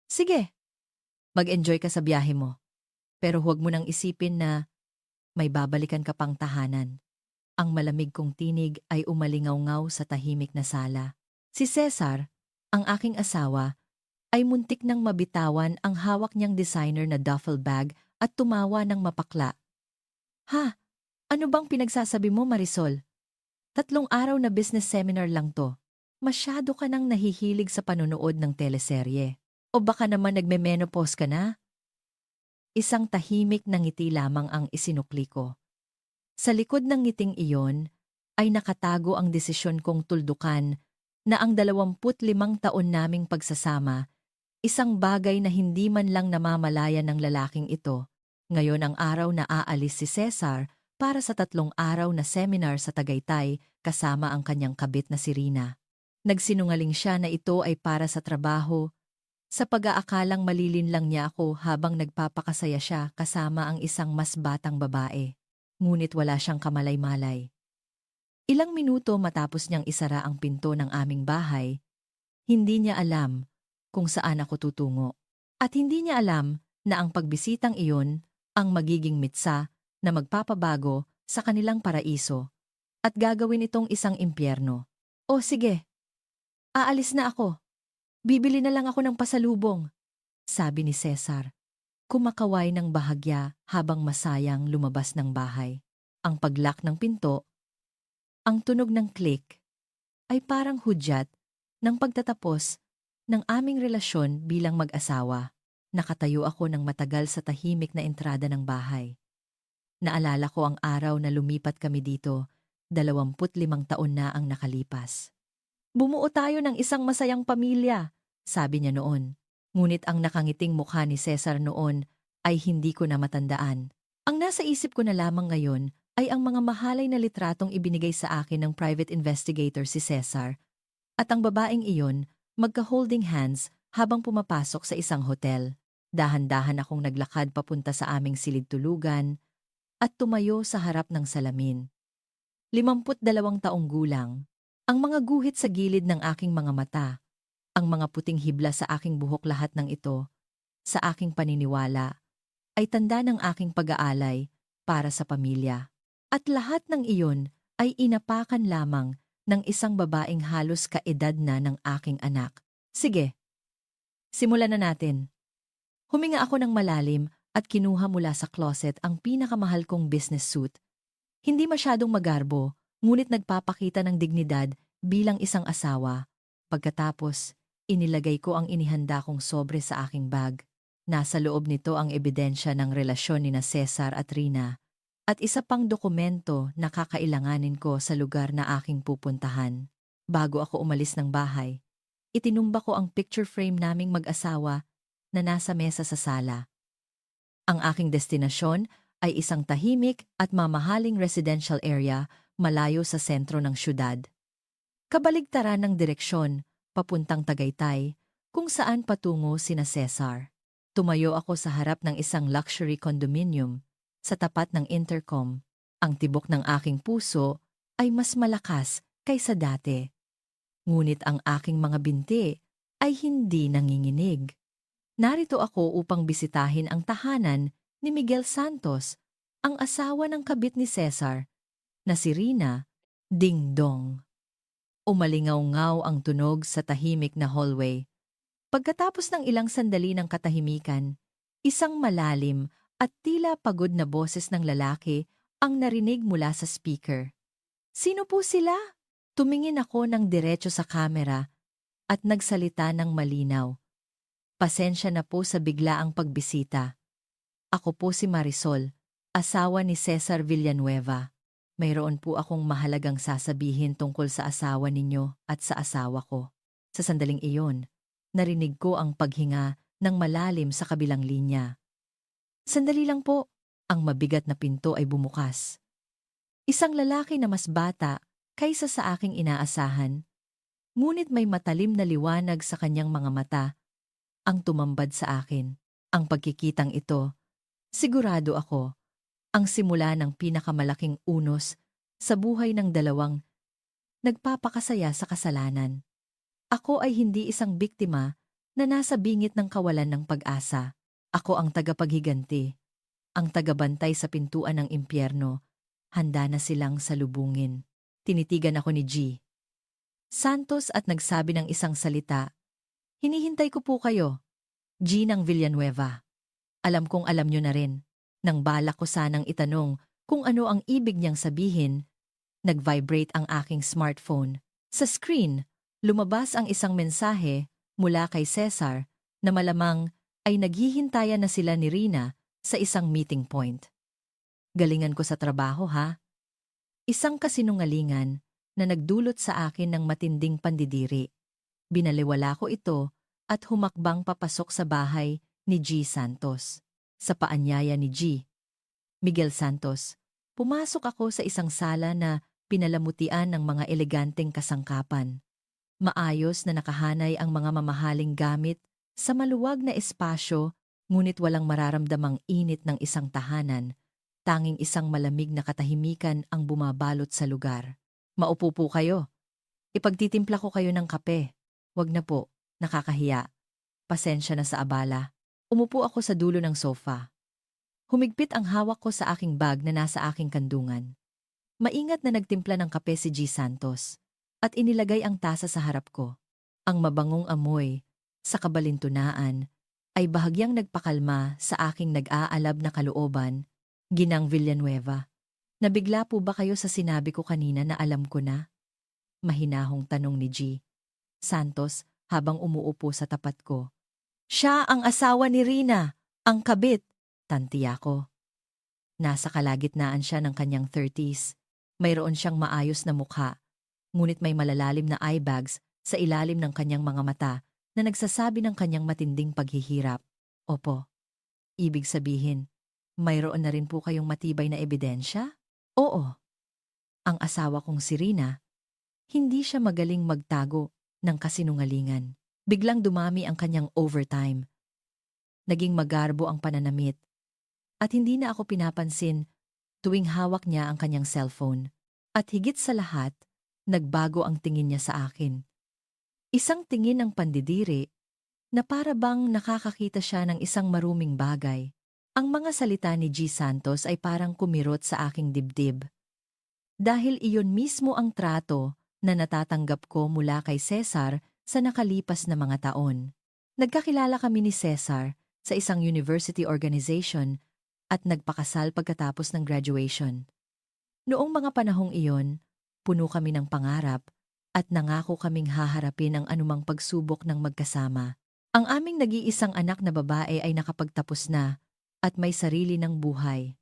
Sige, mag-enjoy ka sa biyahe mo. Pero huwag mo nang isipin na may babalikan ka pang tahanan. Ang malamig kong tinig ay umalingaw-ngaw sa tahimik na sala. Si Cesar, ang aking asawa, ay muntik nang mabitawan ang hawak niyang designer na duffel bag at tumawa ng mapakla. Ha? Ano bang pinagsasabi mo, Marisol? 3 araw na business seminar lang to. Masyado ka nang nahihilig sa panonood ng teleserye. O baka naman nagme-menopause ka na? Isang tahimik na ngiti lamang ang isinukli ko. Sa likod ng ngiting iyon ay nakatago ang desisyon kong tuldukan na ang 25 taon naming pagsasama, isang bagay na hindi man lang namamalaya ng lalaking ito. Ngayon ang araw na aalis si Cesar para sa 3 araw na seminar sa Tagaytay kasama ang kanyang kabit na si Rina. Nagsinungaling siya na ito ay para sa trabaho, sa pag-aakalang malilin lang niya ako habang nagpapakasaya siya kasama ang isang mas batang babae. Ngunit wala siyang kamalay-malay. Ilang minuto matapos niyang isara ang pinto ng aming bahay, hindi niya alam kung saan ako tutungo. At hindi niya alam na ang pagbisitang iyon ang magiging mitsa na magpapabago sa kanilang paraiso at gagawin itong isang impyerno. O sige, aalis na ako. Bibili na lang ako ng pasalubong, sabi ni Cesar. Kumakaway ng bahagya habang masayang lumabas ng bahay. Ang paglock ng pinto, ang tunog ng click, ay parang hudyat ng pagtatapos ng aming relasyon bilang mag-asawa. Nakatayo ako ng matagal sa tahimik na entrada ng bahay. Naalala ko ang araw na lumipat kami dito, 25 taon na ang nakalipas. Bumuo tayo ng isang masayang pamilya, sabi niya noon. Ngunit ang nakangiting mukha ni Cesar noon ay hindi ko na matandaan. Ang nasa isip ko na lamang ngayon ay ang mga mahalay na litratong ibinigay sa akin ng private investigator si Cesar at ang babaeng iyon magka-holding hands habang pumapasok sa isang hotel. Dahan-dahan akong naglakad papunta sa aming silid-tulugan at tumayo sa harap ng salamin. 52 taong gulang. Ang mga guhit sa gilid ng aking mga mata, ang mga puting hibla sa aking buhok, lahat ng ito, sa aking paniniwala, ay tanda ng aking pag-aalay para sa pamilya. At lahat ng iyon ay inapakan lamang ng isang babaeng halos kaedad na ng aking anak. Sige, simulan na natin. Huminga ako ng malalim at kinuha mula sa closet ang pinakamahal kong business suit. Hindi masyadong magarbo, ngunit nagpapakita ng dignidad bilang isang asawa. Pagkatapos, inilagay ko ang inihanda kong sobre sa aking bag. Nasa loob nito ang ebidensya ng relasyon ni na Cesar at Rina at isa pang dokumento na kakailanganin ko sa lugar na aking pupuntahan. Bago ako umalis ng bahay, itinumba ko ang picture frame naming mag-asawa na nasa mesa sa sala. Ang aking destinasyon ay isang tahimik at mamahaling residential area malayo sa sentro ng syudad. Kabaligtaran ng direksyon, papuntang Tagaytay, kung saan patungo sina Cesar. Tumayo ako sa harap ng isang luxury condominium, sa tapat ng intercom. Ang tibok ng aking puso ay mas malakas kaysa dati. Ngunit ang aking mga binti ay hindi nanginginig. Narito ako upang bisitahin ang tahanan ni Miguel Santos, ang asawa ng kabit ni Cesar, na si Rina. Ding dong. Umalingaw-ngaw ang tunog sa tahimik na hallway. Pagkatapos ng ilang sandali ng katahimikan, isang malalim at tila pagod na boses ng lalaki ang narinig mula sa speaker. Sino po sila? Tumingin ako ng diretso sa kamera at nagsalita ng malinaw. Pasensya na po sa biglaang pagbisita. Ako po si Marisol, asawa ni Cesar Villanueva. Mayroon po akong mahalagang sasabihin tungkol sa asawa ninyo at sa asawa ko. Sa sandaling iyon, narinig ko ang paghinga ng malalim sa kabilang linya. Sandali lang po, ang mabigat na pinto ay bumukas. Isang lalaki na mas bata kaysa sa aking inaasahan, ngunit may matalim na liwanag sa kanyang mga mata, ang tumambad sa akin. Ang pagkikitang ito, sigurado ako, ang simula ng pinakamalaking unos sa buhay ng dalawang nagpapakasaya sa kasalanan. Ako ay hindi isang biktima na nasa bingit ng kawalan ng pag-asa. Ako ang tagapaghiganti, ang tagabantay sa pintuan ng impyerno. Handa na silang salubungin. Tinitigan ako ni G. Santos at nagsabi ng isang salita. Hinihintay ko po kayo. G ng Villanueva. Alam kong alam nyo na rin. Nang balak ko sanang itanong kung ano ang ibig niyang sabihin, nag-vibrate ang aking smartphone. Sa screen, lumabas ang isang mensahe mula kay Cesar na malamang ay naghihintayan na sila ni Rina sa isang meeting point. Galingan ko sa trabaho ha. Isang kasinungalingan na nagdulot sa akin ng matinding pandidiri. Binaliwala ko ito at humakbang papasok sa bahay ni G. Santos. Sa paanyaya ni G. Miguel Santos, pumasok ako sa isang sala na pinalamutian ng mga eleganteng kasangkapan. Maayos na nakahanay ang mga mamahaling gamit sa maluwag na espasyo, ngunit walang mararamdamang init ng isang tahanan. Tanging isang malamig na katahimikan ang bumabalot sa lugar. Maupo po kayo. Ipagtitimpla ko kayo ng kape. Wag na po, nakakahiya. Pasensya na sa abala. Umupo ako sa dulo ng sofa. Humigpit ang hawak ko sa aking bag na nasa aking kandungan. Maingat na nagtimpla ng kape si G. Santos at inilagay ang tasa sa harap ko. Ang mabangong amoy, sa kabalintunaan, ay bahagyang nagpakalma sa aking nag-aalab na kalooban. Ginang Villanueva, nabigla po ba kayo sa sinabi ko kanina na alam ko na? Mahinahong tanong ni G. Santos habang umuupo sa tapat ko. Siya ang asawa ni Rina, ang kabit, tantiya ko. Nasa kalagitnaan siya ng kanyang 30s. Mayroon siyang maayos na mukha, ngunit may malalalim na eye bags sa ilalim ng kanyang mga mata na nagsasabi ng kanyang matinding paghihirap. Opo. Ibig sabihin, mayroon na rin po kayong matibay na ebidensya? Oo. Ang asawa kong si Rina, hindi siya magaling magtago ng kasinungalingan. Biglang dumami ang kanyang overtime. Naging magarbo ang pananamit. At hindi na ako pinapansin tuwing hawak niya ang kanyang cellphone. At higit sa lahat, nagbago ang tingin niya sa akin. Isang tingin ng pandidiri na para bang nakakakita siya ng isang maruming bagay. Ang mga salita ni G. Santos ay parang kumirot sa aking dibdib. Dahil iyon mismo ang trato na natatanggap ko mula kay Cesar sa nakalipas na mga taon. Nagkakilala kami ni Cesar sa isang university organization at nagpakasal pagkatapos ng graduation. Noong mga panahong iyon, puno kami ng pangarap at nangako kaming haharapin ang anumang pagsubok ng magkasama. Ang aming nag-iisang anak na babae ay nakapagtapos na at may sarili ng buhay.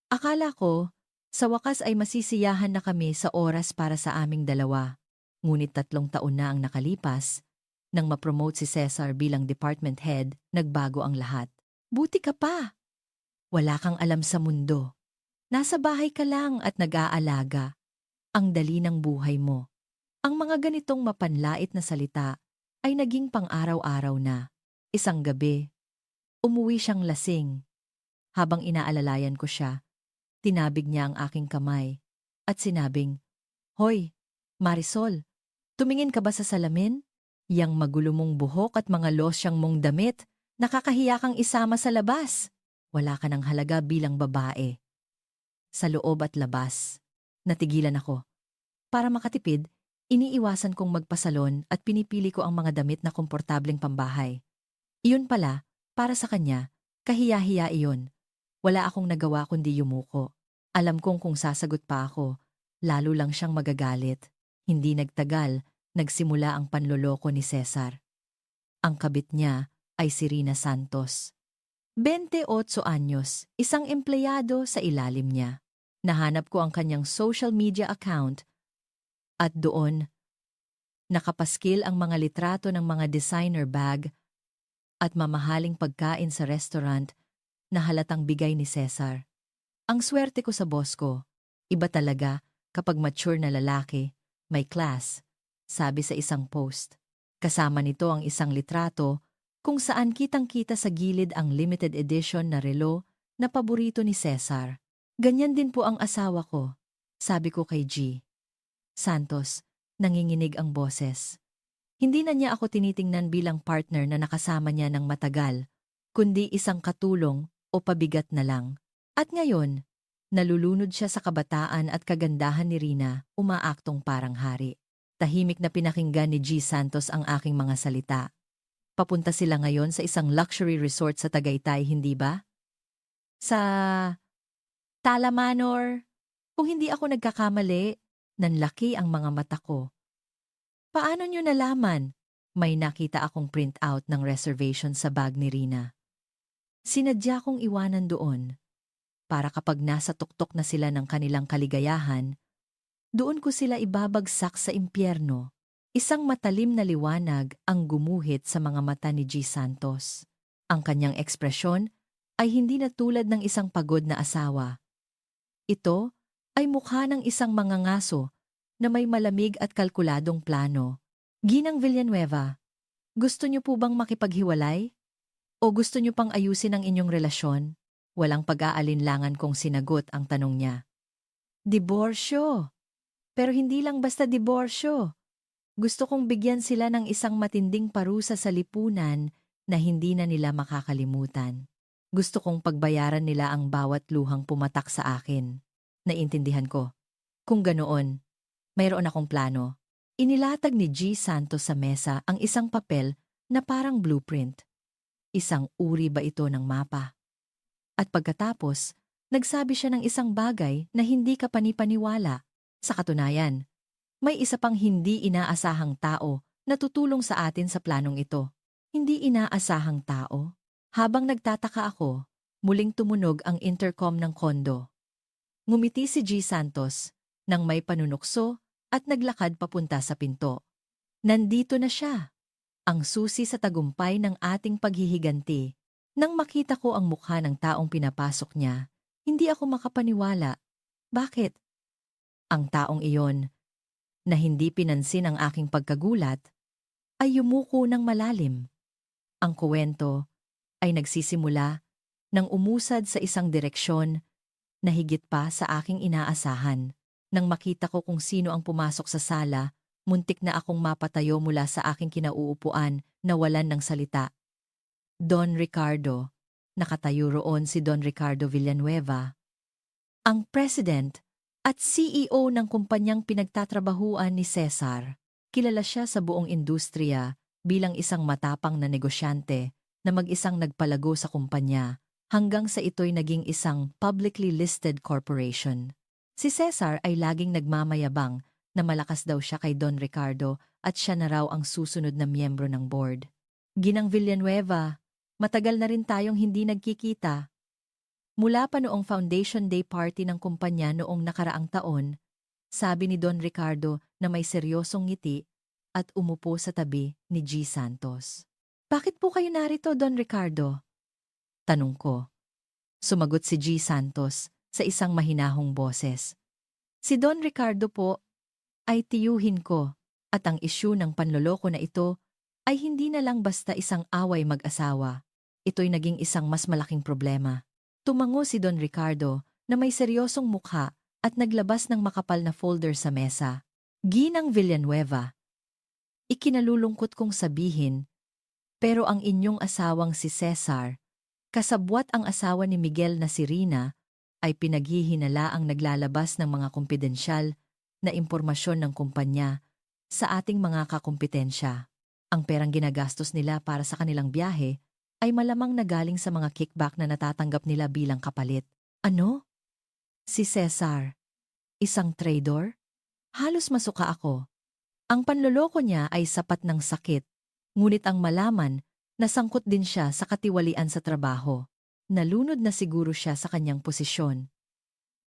Akala ko, sa wakas ay masisiyahan na kami sa oras para sa aming dalawa. Ngunit 3 taon na ang nakalipas, nang ma-promote si Cesar bilang department head, nagbago ang lahat. Buti ka pa! Wala kang alam sa mundo. Nasa bahay ka lang at nag-aalaga. Ang dali ng buhay mo. Ang mga ganitong mapanlait na salita ay naging pang-araw-araw na. Isang gabi, umuwi siyang lasing. Habang inaalalayan ko siya, tinabig niya ang aking kamay at sinabing, Hoy, Marisol, tumingin ka ba sa salamin? Yang magulo mong buhok at mga losyang mong damit, nakakahiya kang isama sa labas. Wala ka ng halaga bilang babae. Sa loob at labas, natigilan ako. Para makatipid, iniiwasan kong magpasalon at pinipili ko ang mga damit na komportableng pambahay. Iyon pala, para sa kanya, kahiya-hiya iyon. Wala akong nagawa kundi yumuko. Alam kong kung sasagot pa ako, lalo lang siyang magagalit. Hindi nagtagal, nagsimula ang panloloko ni Cesar. Ang kabit niya ay si Rina Santos. 28 anyos, isang empleyado sa ilalim niya. Nahanap ko ang kanyang social media account at doon, nakapaskil ang mga litrato ng mga designer bag at mamahaling pagkain sa restaurant na halatang bigay ni Cesar. Ang swerte ko sa boss ko, iba talaga kapag mature na lalaki, may class, sabi sa isang post. Kasama nito ang isang litrato kung saan kitang-kita sa gilid ang limited edition na relo na paborito ni Cesar. Ganyan din po ang asawa ko, sabi ko kay G. Santos, nanginginig ang boses. Hindi na niya ako tinitingnan bilang partner na nakasama niya ng matagal, kundi isang katulong o pabigat na lang. At ngayon, nalulunod siya sa kabataan at kagandahan ni Rina, umaaktong parang hari. Tahimik na pinakinggan ni G. Santos ang aking mga salita. Papunta sila ngayon sa isang luxury resort sa Tagaytay, hindi ba? Sa Tala Manor. Kung hindi ako nagkakamali, nanlaki ang mga mata ko. Paano niyo nalaman? May nakita akong printout ng reservation sa bag ni Rina. Sinadya kong iwanan doon para kapag nasa tuktok na sila ng kanilang kaligayahan, doon ko sila ibabagsak sa impyerno. Isang matalim na liwanag ang gumuhit sa mga mata ni G. Santos. Ang kanyang ekspresyon ay hindi na tulad ng isang pagod na asawa. Ito ay mukha ng isang mangangaso na may malamig at kalkuladong plano. Ginang Villanueva, gusto niyo po bang makipaghiwalay? O gusto niyo pang ayusin ang inyong relasyon? Walang pag-aalinlangan kong sinagot ang tanong niya. Diborsyo! Pero hindi lang basta diborsyo. Gusto kong bigyan sila ng isang matinding parusa sa lipunan na hindi na nila makakalimutan. Gusto kong pagbayaran nila ang bawat luhang pumatak sa akin. Naintindihan ko. Kung ganoon, mayroon akong plano. Inilatag ni G. Santos sa mesa ang isang papel na parang blueprint. Isang uri ba ito ng mapa? At pagkatapos, nagsabi siya ng isang bagay na hindi ka panipaniwala. Sa katunayan, may isa pang hindi inaasahang tao na tutulong sa atin sa planong ito. Hindi inaasahang tao? Habang nagtataka ako, muling tumunog ang intercom ng kondo. Ngumiti si G. Santos nang may panunukso at naglakad papunta sa pinto. Nandito na siya, ang susi sa tagumpay ng ating paghihiganti. Nang makita ko ang mukha ng taong pinapasok niya, hindi ako makapaniwala. Bakit? Ang taong iyon, na hindi pinansin ang aking pagkagulat, ay yumuko ng malalim. Ang kuwento ay nagsisimula nang umusad sa isang direksyon na higit pa sa aking inaasahan. Nang makita ko kung sino ang pumasok sa sala, muntik na akong mapatayo mula sa aking kinauupuan na walan ng salita. Don Ricardo. Nakatayo roon si Don Ricardo Villanueva, ang president at CEO ng kumpanyang pinagtatrabahuan ni Cesar. Kilala siya sa buong industriya bilang isang matapang na negosyante na mag-isang nagpalago sa kumpanya hanggang sa ito'y naging isang publicly listed corporation. Si Cesar ay laging nagmamayabang na malakas daw siya kay Don Ricardo at siya na raw ang susunod na miyembro ng board. Ginang Villanueva, matagal na rin tayong hindi nagkikita. Mula pa noong Foundation Day party ng kumpanya noong nakaraang taon, sabi ni Don Ricardo na may seryosong ngiti at umupo sa tabi ni G. Santos. Bakit po kayo narito, Don Ricardo? Tanong ko. Sumagot si G. Santos sa isang mahinahong boses. Si Don Ricardo po ay tiyuhin ko at ang isyu ng panloloko na ito ay hindi na lang basta isang away mag-asawa. Ito'y naging isang mas malaking problema. Tumango si Don Ricardo na may seryosong mukha at naglabas ng makapal na folder sa mesa. Ginang Villanueva, ikinalulungkot kong sabihin, pero ang inyong asawang si Cesar, kasabwat ang asawa ni Miguel na si Rina, ay pinaghihinalaang naglalabas ng mga kumpidensyal na impormasyon ng kumpanya sa ating mga kakumpetensya. Ang perang ginagastos nila para sa kanilang biyahe ay malamang nagaling sa mga kickback na natatanggap nila bilang kapalit. Ano? Si Cesar, isang traidor? Halos masuka ako. Ang panloloko niya ay sapat ng sakit, ngunit ang malaman na sangkot din siya sa katiwalian sa trabaho. Nalunod na siguro siya sa kanyang posisyon.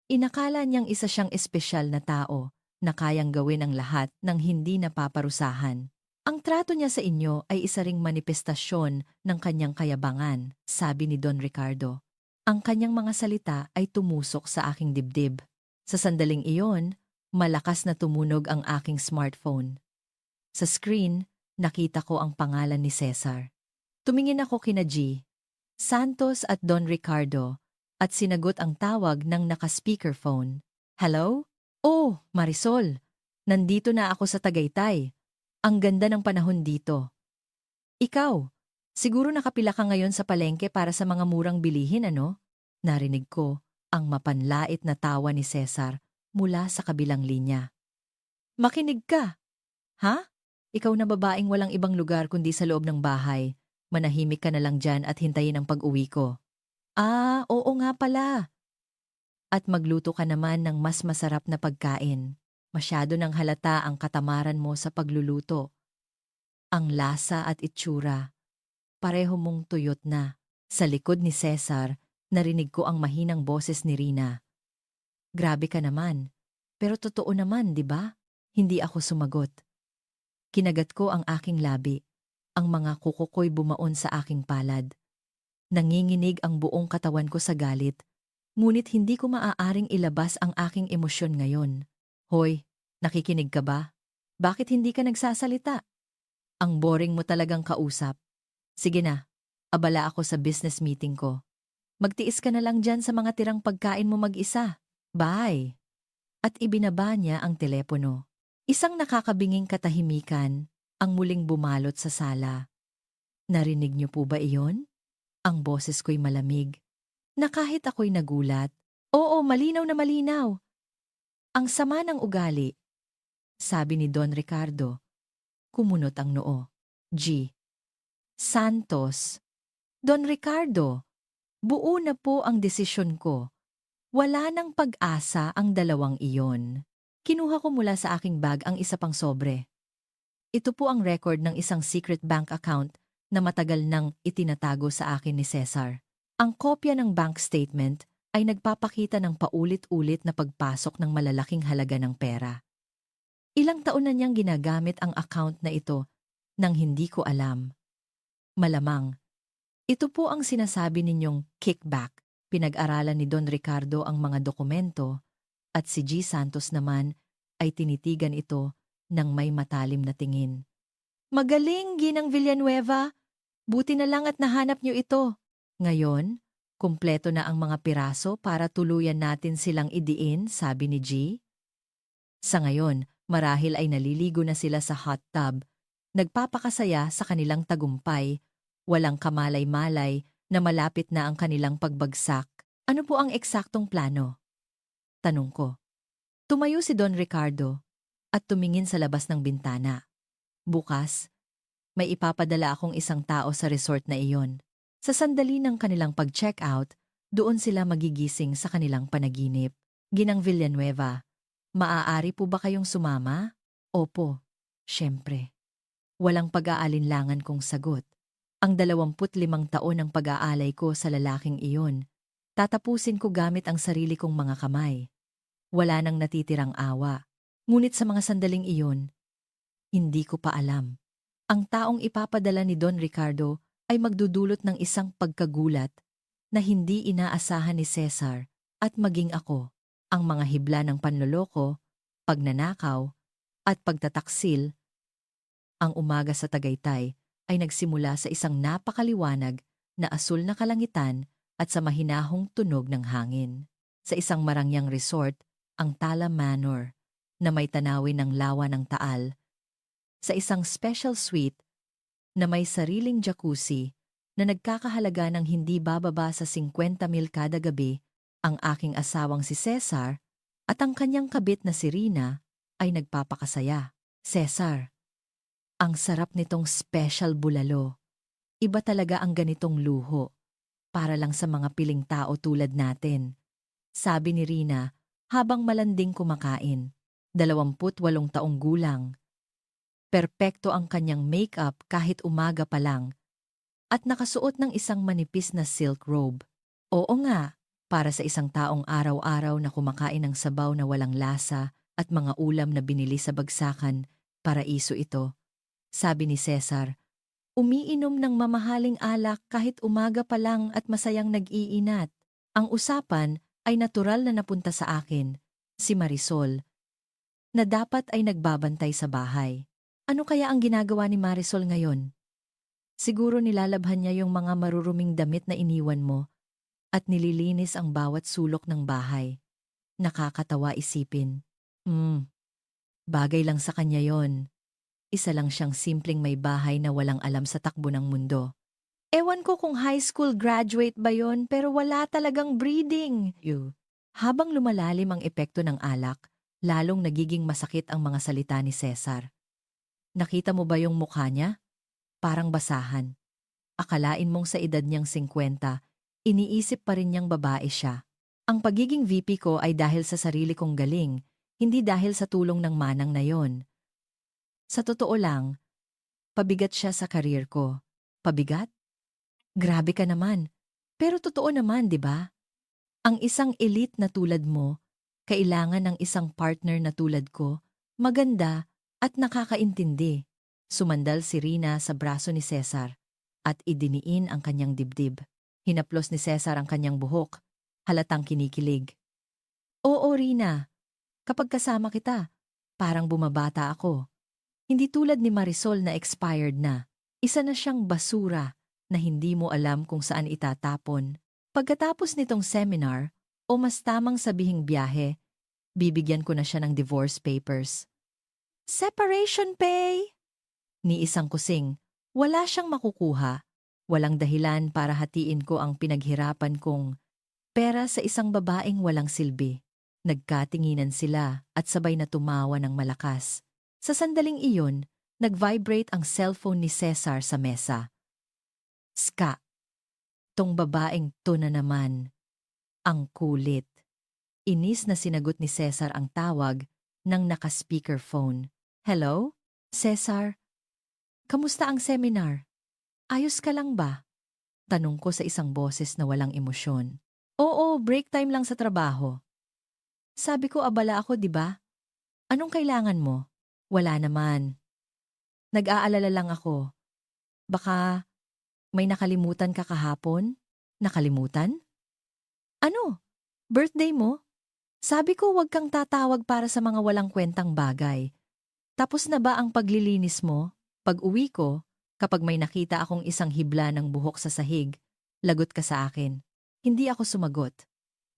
Inakala niyang isa siyang espesyal na tao na kayang gawin ang lahat ng hindi napaparusahan. Ang trato niya sa inyo ay isa ring manifestasyon ng kanyang kayabangan, sabi ni Don Ricardo. Ang kanyang mga salita ay tumusok sa aking dibdib. Sa sandaling iyon, malakas na tumunog ang aking smartphone. Sa screen, nakita ko ang pangalan ni Cesar. Tumingin ako kina G. Santos at Don Ricardo at sinagot ang tawag ng naka-speakerphone. Hello? Oh, Marisol. Nandito na ako sa Tagaytay. Ang ganda ng panahon dito. Ikaw, siguro nakapila ka ngayon sa palengke para sa mga murang bilihin, ano? Narinig ko ang mapanlait na tawa ni Cesar mula sa kabilang linya. Makinig ka! Ha? Ikaw na babaeng walang ibang lugar kundi sa loob ng bahay. Manahimik ka na lang dyan at hintayin ang pag-uwi ko. Ah, oo nga pala. At magluto ka naman ng mas masarap na pagkain. Masyado nang halata ang katamaran mo sa pagluluto. Ang lasa at itsura, pareho mong tuyot na. Sa likod ni Cesar, narinig ko ang mahinang boses ni Rina. Grabe ka naman. Pero totoo naman, di ba? Hindi ako sumagot. Kinagat ko ang aking labi. Ang mga kuko ko'y bumaon sa aking palad. Nanginginig ang buong katawan ko sa galit. Ngunit hindi ko maaaring ilabas ang aking emosyon ngayon. Hoy, nakikinig ka ba? Bakit hindi ka nagsasalita? Ang boring mo talagang kausap. Sige na, abala ako sa business meeting ko. Magtiis ka na lang dyan sa mga tirang pagkain mo mag-isa. Bye! At ibinaba niya ang telepono. Isang nakakabinging katahimikan ang muling bumalot sa sala. Narinig niyo po ba iyon? Ang boses ko'y malamig. Na kahit ako'y nagulat, oo, malinaw na malinaw. Ang sama ng ugali, sabi ni Don Ricardo. Kumunot ang noo. G. Santos. Don Ricardo, buo na po ang desisyon ko. Wala nang pag-asa ang dalawang iyon. Kinuha ko mula sa aking bag ang isa pang sobre. Ito po ang record ng isang secret bank account na matagal nang itinatago sa akin ni Cesar. Ang kopya ng bank statement ay nagpapakita ng paulit-ulit na pagpasok ng malalaking halaga ng pera. Ilang taon na niyang ginagamit ang account na ito nang hindi ko alam. Malamang, ito po ang sinasabi ninyong kickback. Pinag-aralan ni Don Ricardo ang mga dokumento at si G. Santos naman ay tinitigan ito ng may matalim na tingin. Magaling, Ginang Villanueva! Buti na lang at nahanap niyo ito. Ngayon, kumpleto na ang mga piraso para tuluyan natin silang idiin, sabi ni G. Sa ngayon, marahil ay naliligo na sila sa hot tub. Nagpapakasaya sa kanilang tagumpay, walang kamalay-malay na malapit na ang kanilang pagbagsak. Ano po ang eksaktong plano? Tanong ko. Tumayo si Don Ricardo at tumingin sa labas ng bintana. Bukas, may ipapadala akong isang tao sa resort na iyon. Sa sandali ng kanilang pag-check out, doon sila magigising sa kanilang panaginip. Ginang Villanueva, maaari po ba kayong sumama? Opo, syempre. Walang pag-aalinlangan kong sagot. Ang 25 taon ng pag-aalay ko sa lalaking iyon, tatapusin ko gamit ang sarili kong mga kamay. Wala nang natitirang awa. Ngunit sa mga sandaling iyon, hindi ko pa alam. Ang taong ipapadala ni Don Ricardo ay magdudulot ng isang pagkagulat na hindi inaasahan ni Cesar at maging ako. Ang mga hibla ng panloloko, pagnanakaw, at pagtataksil. Ang umaga sa Tagaytay ay nagsimula sa isang napakaliwanag na asul na kalangitan at sa mahinahong tunog ng hangin. Sa isang marangyang resort, ang Tala Manor, na may tanawin ng lawa ng Taal. Sa isang special suite na may sariling jacuzzi na nagkakahalaga ng hindi bababa sa 50,000 kada gabi, ang aking asawang si Cesar at ang kanyang kabit na si Rina ay nagpapakasaya. Cesar, ang sarap nitong special bulalo. Iba talaga ang ganitong luho. Para lang sa mga piling tao tulad natin. Sabi ni Rina habang malanding kumakain. 28 taong gulang. Perpekto ang kanyang make-up kahit umaga pa lang. At nakasuot ng isang manipis na silk robe. Oo nga, para sa isang taong araw-araw na kumakain ng sabaw na walang lasa at mga ulam na binili sa bagsakan, paraiso ito. Sabi ni Cesar, umiinom ng mamahaling alak kahit umaga pa lang at masayang nag-iinat. Ang usapan ay natural na napunta sa akin, si Marisol, na dapat ay nagbabantay sa bahay. Ano kaya ang ginagawa ni Marisol ngayon? Siguro nilalabhan niya yung mga maruruming damit na iniwan mo at nililinis ang bawat sulok ng bahay. Nakakatawa isipin. Bagay lang sa kanya yon. Isa lang siyang simpleng may bahay na walang alam sa takbo ng mundo. Ewan ko kung high school graduate ba yon pero wala talagang breeding. Habang lumalalim ang epekto ng alak, lalong nagiging masakit ang mga salita ni Cesar. Nakita mo ba yung mukha niya? Parang basahan. Akalain mong sa edad niyang 50, iniisip pa rin niyang babae siya. Ang pagiging VP ko ay dahil sa sarili kong galing, hindi dahil sa tulong ng manang na yon. Sa totoo lang, pabigat siya sa karir ko. Pabigat? Grabe ka naman. Pero totoo naman, di ba? Ang isang elite na tulad mo, kailangan ng isang partner na tulad ko, maganda at nakakaintindi. Sumandal si Rina sa braso ni Cesar at idiniin ang kanyang dibdib. Hinaplos ni Cesar ang kanyang buhok, halatang kinikilig. Oo, Rina. Kapag kasama kita, parang bumabata ako. Hindi tulad ni Marisol na expired na. Isa na siyang basura na hindi mo alam kung saan itatapon. Pagkatapos nitong seminar, o mas tamang sabihing biyahe, bibigyan ko na siya ng divorce papers. Separation pay! Ni isang kusing, wala siyang makukuha. Walang dahilan para hatiin ko ang pinaghirapan kong pera sa isang babaeng walang silbi. Nagkatinginan sila at sabay na tumawa ng malakas. Sa sandaling iyon, nag-vibrate ang cellphone ni Cesar sa mesa. Ska. Tong babaeng to na naman. Ang kulit. Inis na sinagot ni Cesar ang tawag ng naka-speakerphone. Hello? Cesar? Kamusta ang seminar? Ayos ka lang ba? Tanong ko sa isang boses na walang emosyon. Oo, break time lang sa trabaho. Sabi ko abala ako, di ba? Anong kailangan mo? Wala naman. Nag-aalala lang ako. Baka may nakalimutan ka kahapon? Nakalimutan? Ano? Birthday mo? Sabi ko wag kang tatawag para sa mga walang kwentang bagay. Tapos na ba ang paglilinis mo? Pag-uwi ko, kapag may nakita akong isang hibla ng buhok sa sahig, lagot ka sa akin. Hindi ako sumagot.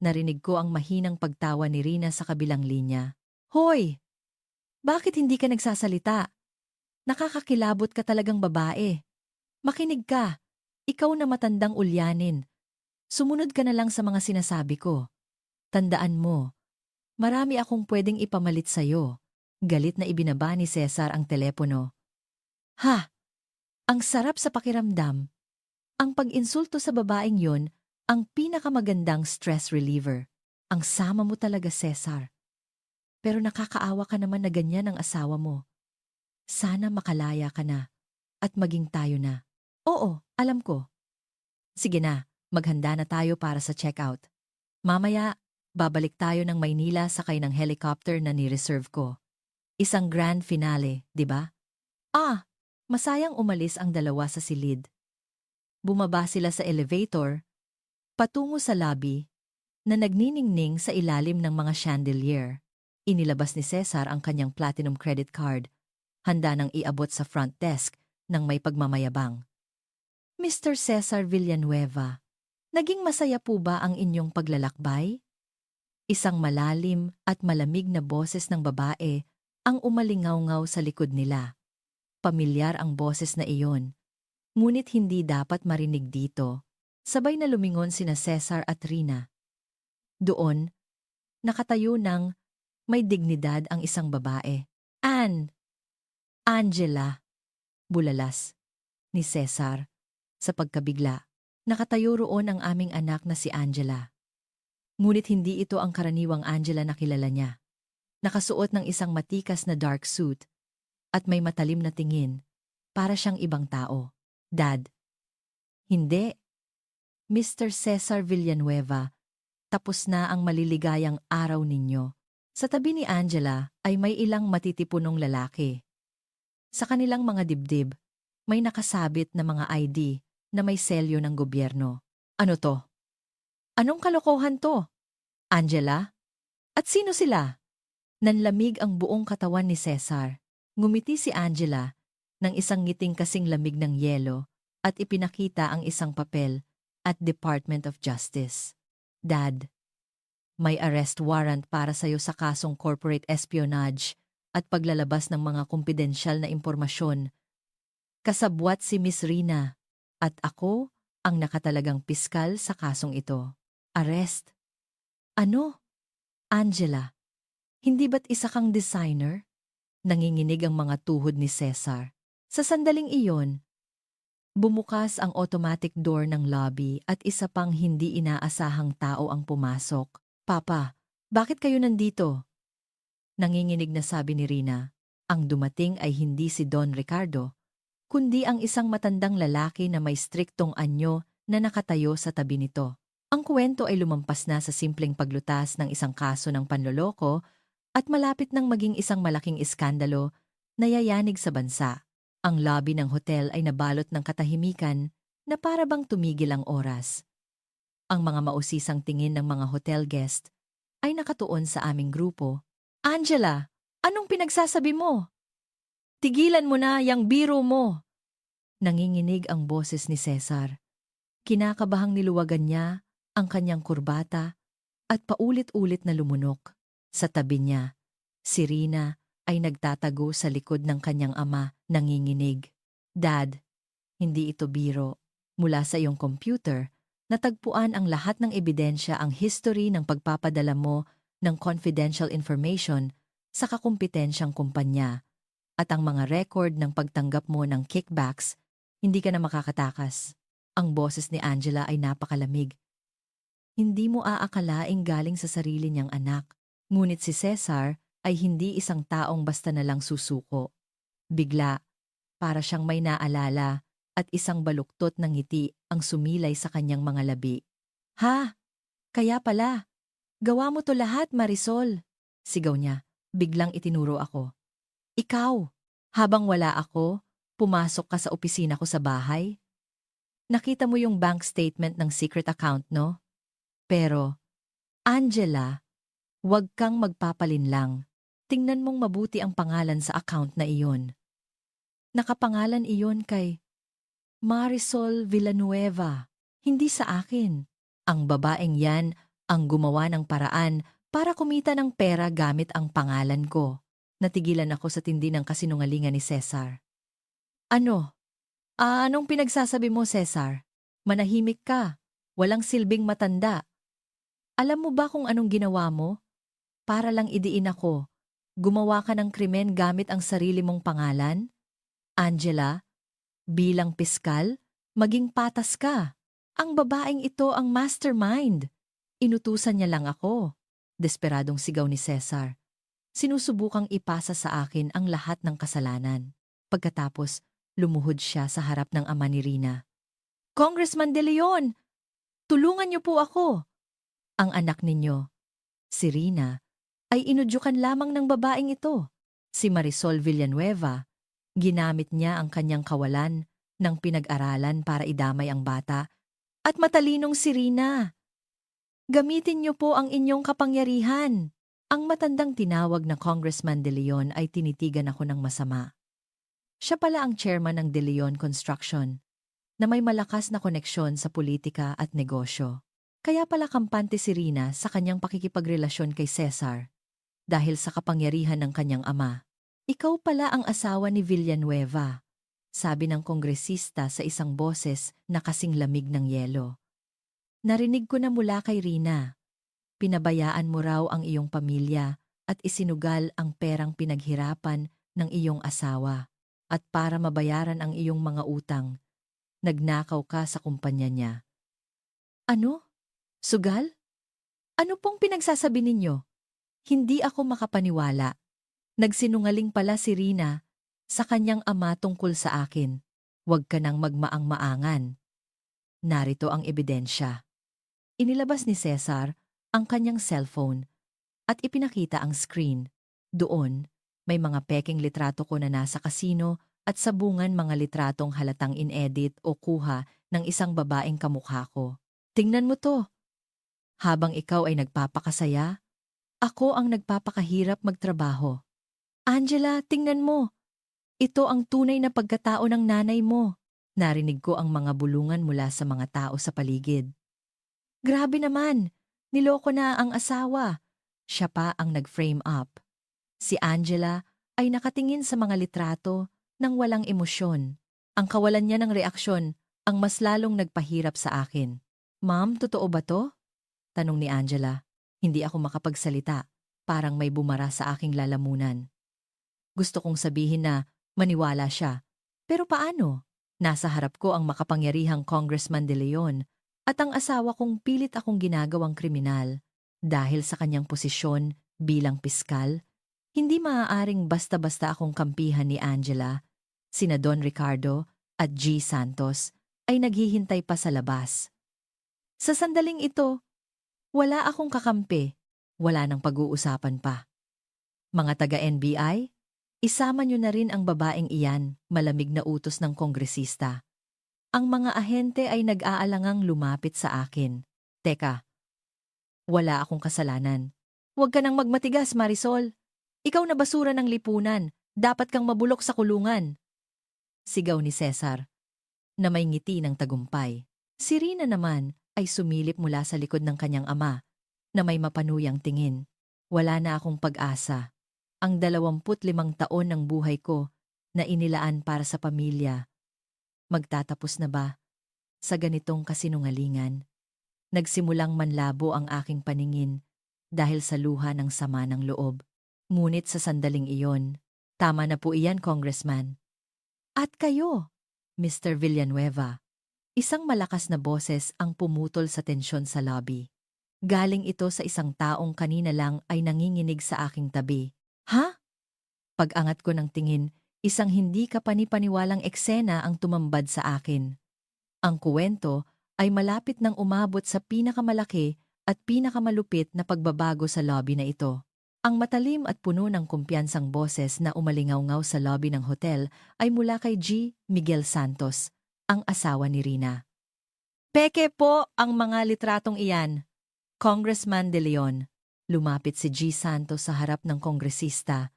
Narinig ko ang mahinang pagtawa ni Rina sa kabilang linya. Hoy! Bakit hindi ka nagsasalita? Nakakakilabot ka talagang babae. Makinig ka. Ikaw na matandang ulyanin. Sumunod ka na lang sa mga sinasabi ko. Tandaan mo, marami akong pwedeng ipamalit sa'yo. Galit na ibinaba ni Cesar ang telepono. Ha! Ang sarap sa pakiramdam. Ang pag-insulto sa babaeng yon, ang pinakamagandang stress reliever. Ang sama mo talaga, Cesar. Pero nakakaawa ka naman na ganyan ang asawa mo. Sana makalaya ka na at maging tayo na. Oo, alam ko. Sige na, maghanda na tayo para sa checkout. Mamaya, babalik tayo ng Maynila sakay ng helicopter na ni-reserve ko. Isang grand finale, di ba? Masayang umalis ang dalawa sa silid. Bumaba sila sa elevator, patungo sa lobby, na nagniningning sa ilalim ng mga chandelier. Inilabas ni Cesar ang kanyang platinum credit card, handa nang iabot sa front desk ng may pagmamayabang. Mr. Cesar Villanueva, naging masaya po ba ang inyong paglalakbay? Isang malalim at malamig na boses ng babae ang umalingaw-ngaw sa likod nila. Pamilyar ang boses na iyon, ngunit hindi dapat marinig dito. Sabay na lumingon sina Cesar at Rina. Doon, nakatayo ng may dignidad ang isang babae. Angela, bulalas ni Cesar. Sa pagkabigla, nakatayo roon ang aming anak na si Angela. Ngunit hindi ito ang karaniwang Angela na kilala niya. Nakasuot ng isang matikas na dark suit at may matalim na tingin, para siyang ibang tao. Dad. Hindi. Mr. Cesar Villanueva, tapos na ang maliligayang araw ninyo. Sa tabi ni Angela ay may ilang matitipunong lalaki. Sa kanilang mga dibdib, may nakasabit na mga ID na may selyo ng gobyerno. Ano to? Anong kalokohan to? Angela? At sino sila? Nanlamig ang buong katawan ni Cesar. Ngumiti si Angela ng isang ngiting kasing lamig ng yelo at ipinakita ang isang papel at Department of Justice. Dad, may arrest warrant para sa'yo sa kasong corporate espionage at paglalabas ng mga kumpidensyal na impormasyon. Kasabwat si Miss Rina at ako ang nakatalagang piskal sa kasong ito. Arrest? Ano? Angela, hindi ba't isa kang designer? Nanginginig ang mga tuhod ni Cesar. Sa sandaling iyon, bumukas ang automatic door ng lobby at isa pang hindi inaasahang tao ang pumasok. Papa, bakit kayo nandito? Nanginginig na sabi ni Rina. Ang dumating ay hindi si Don Ricardo, kundi ang isang matandang lalaki na may striktong anyo na nakatayo sa tabi nito. Ang kwento ay lumampas na sa simpleng paglutas ng isang kaso ng panloloko at malapit nang maging isang malaking iskandalo na yayanig sa bansa. Ang lobby ng hotel ay nabalot ng katahimikan na para bang tumigil ang oras. Ang mga mausisang tingin ng mga hotel guest ay nakatuon sa aming grupo. Angela, anong pinagsasabi mo? Tigilan mo na yang biro mo! Nanginginig ang boses ni Cesar. Kinakabahang niluwagan niya ang kanyang kurbata at paulit-ulit na lumunok. Sa tabi niya, si Rina ay nagtatago sa likod ng kanyang ama, nanginginig. Dad, hindi ito biro. Mula sa iyong computer, natagpuan ang lahat ng ebidensya, ang history ng pagpapadala mo ng confidential information sa kakumpetensyang kumpanya at ang mga record ng pagtanggap mo ng kickbacks. Hindi ka na makakatakas. Ang boses ni Angela ay napakalamig. Hindi mo aakalaing galing sa sarili niyang anak. Ngunit si Cesar ay hindi isang taong basta na lang susuko. Bigla, para siyang may naalala at isang baluktot ng ngiti ang sumilay sa kanyang mga labi. Ha? Kaya pala. Gawa mo to lahat, Marisol. Sigaw niya. Biglang itinuro ako. Ikaw, habang wala ako, pumasok ka sa opisina ko sa bahay. Nakita mo yung bank statement ng secret account, no? Pero, Angela, huwag kang magpapalinlang. Tingnan mong mabuti ang pangalan sa account na iyon. Nakapangalan iyon kay Marisol Villanueva, hindi sa akin. Ang babaeng yan ang gumawa ng paraan para kumita ng pera gamit ang pangalan ko. Natigilan ako sa tindi ng kasinungalingan ni Cesar. Ano? Anong pinagsasabi mo, Cesar? Manahimik ka. Walang silbing matanda. Alam mo ba kung anong ginawa mo? Para lang idiin ako. Gumawa ka ng krimen gamit ang sarili mong pangalan? Angela, bilang piskal, maging patas ka. Ang babaeng ito ang mastermind. Inutusan niya lang ako. Desperadong sigaw ni Cesar. Sinusubukang ipasa sa akin ang lahat ng kasalanan. Pagkatapos, lumuhod siya sa harap ng ama ni Rina. Congressman De Leon, tulungan niyo po ako. Ang anak ninyo, si Rina, ay inudyukan lamang ng babaeng ito. Si Marisol Villanueva, ginamit niya ang kanyang kawalan ng pinag-aralan para idamay ang bata. At matalinong si Rina. Gamitin niyo po ang inyong kapangyarihan. Ang matandang tinawag na Congressman De Leon ay tinitigan ako ng masama. Siya pala ang chairman ng De Leon Construction, na may malakas na koneksyon sa politika at negosyo. Kaya pala kampante si Rina sa kanyang pakikipagrelasyon kay Cesar, dahil sa kapangyarihan ng kanyang ama. Ikaw pala ang asawa ni Villanueva, sabi ng kongresista sa isang boses na kasing lamig ng yelo. Narinig ko na mula kay Rina. Pinabayaan mo raw ang iyong pamilya at isinugal ang perang pinaghirapan ng iyong asawa. At para mabayaran ang iyong mga utang, nagnakaw ka sa kumpanya niya. Ano? Sugal? Ano pong pinagsasabi ninyo? Hindi ako makapaniwala. Nagsinungaling pala si Rina sa kanyang ama tungkol sa akin. Huwag ka nang magmaang-maangan. Narito ang ebidensya. Inilabas ni Cesar ang kanyang cellphone at ipinakita ang screen. Doon, may mga peking litrato ko na nasa kasino at sabungan mga litratong halatang inedit o kuha ng isang babaeng kamukha ko. Tingnan mo to. Habang ikaw ay nagpapakasaya, ako ang nagpapakahirap magtrabaho. Angela, tingnan mo. Ito ang tunay na pagkatao ng nanay mo. Narinig ko ang mga bulungan mula sa mga tao sa paligid. Grabe naman, niloko na ang asawa. Siya pa ang nag-frame up. Si Angela ay nakatingin sa mga litrato nang walang emosyon. Ang kawalan niya ng reaksyon ang mas lalong nagpahirap sa akin. Ma'am, totoo ba to? Tanong ni Angela. Hindi ako makapagsalita. Parang may bumara sa aking lalamunan. Gusto kong sabihin na maniwala siya. Pero paano? Nasa harap ko ang makapangyarihang Congressman De Leon at ang asawa kong pilit akong ginagawang kriminal. Dahil sa kanyang posisyon bilang piskal, hindi maaaring basta-basta akong kampihan ni Angela. Sina Don Ricardo at G. Santos ay naghihintay pa sa labas. Sa sandaling ito, wala akong kakampi. Wala nang pag-uusapan pa. Mga taga-NBI, isama niyo na rin ang babaeng iyan, malamig na utos ng kongresista. Ang mga ahente ay nag-aalangang lumapit sa akin. Teka, wala akong kasalanan. Huwag ka nang magmatigas, Marisol. Ikaw na basura ng lipunan. Dapat kang mabulok sa kulungan. Sigaw ni Cesar, na may ngiti ng tagumpay. Si Rina naman ay sumilip mula sa likod ng kanyang ama, na may mapanuyang tingin. Wala na akong pag-asa. Ang 25 taon ng buhay ko na inilaan para sa pamilya. Magtatapos na ba sa ganitong kasinungalingan? Nagsimulang manlabo ang aking paningin dahil sa luha ng sama ng loob. Ngunit sa sandaling iyon, tama na po iyan, Congressman. At kayo, Mr. Villanueva. Isang malakas na boses ang pumutol sa tensyon sa lobby. Galing ito sa isang taong kanina lang ay nanginginig sa aking tabi. Ha? Pag-angat ko ng tingin, isang hindi kapanipaniwalang eksena ang tumambad sa akin. Ang kuwento ay malapit nang umabot sa pinakamalaki at pinakamalupit na pagbabago sa lobby na ito. Ang matalim at puno ng kumpiyansang boses na umalingaw-ngaw sa lobby ng hotel ay mula kay G. Miguel Santos, ang asawa ni Rina. Peke po ang mga litratong iyan, Congressman De Leon. Lumapit si G. Santos sa harap ng kongresista,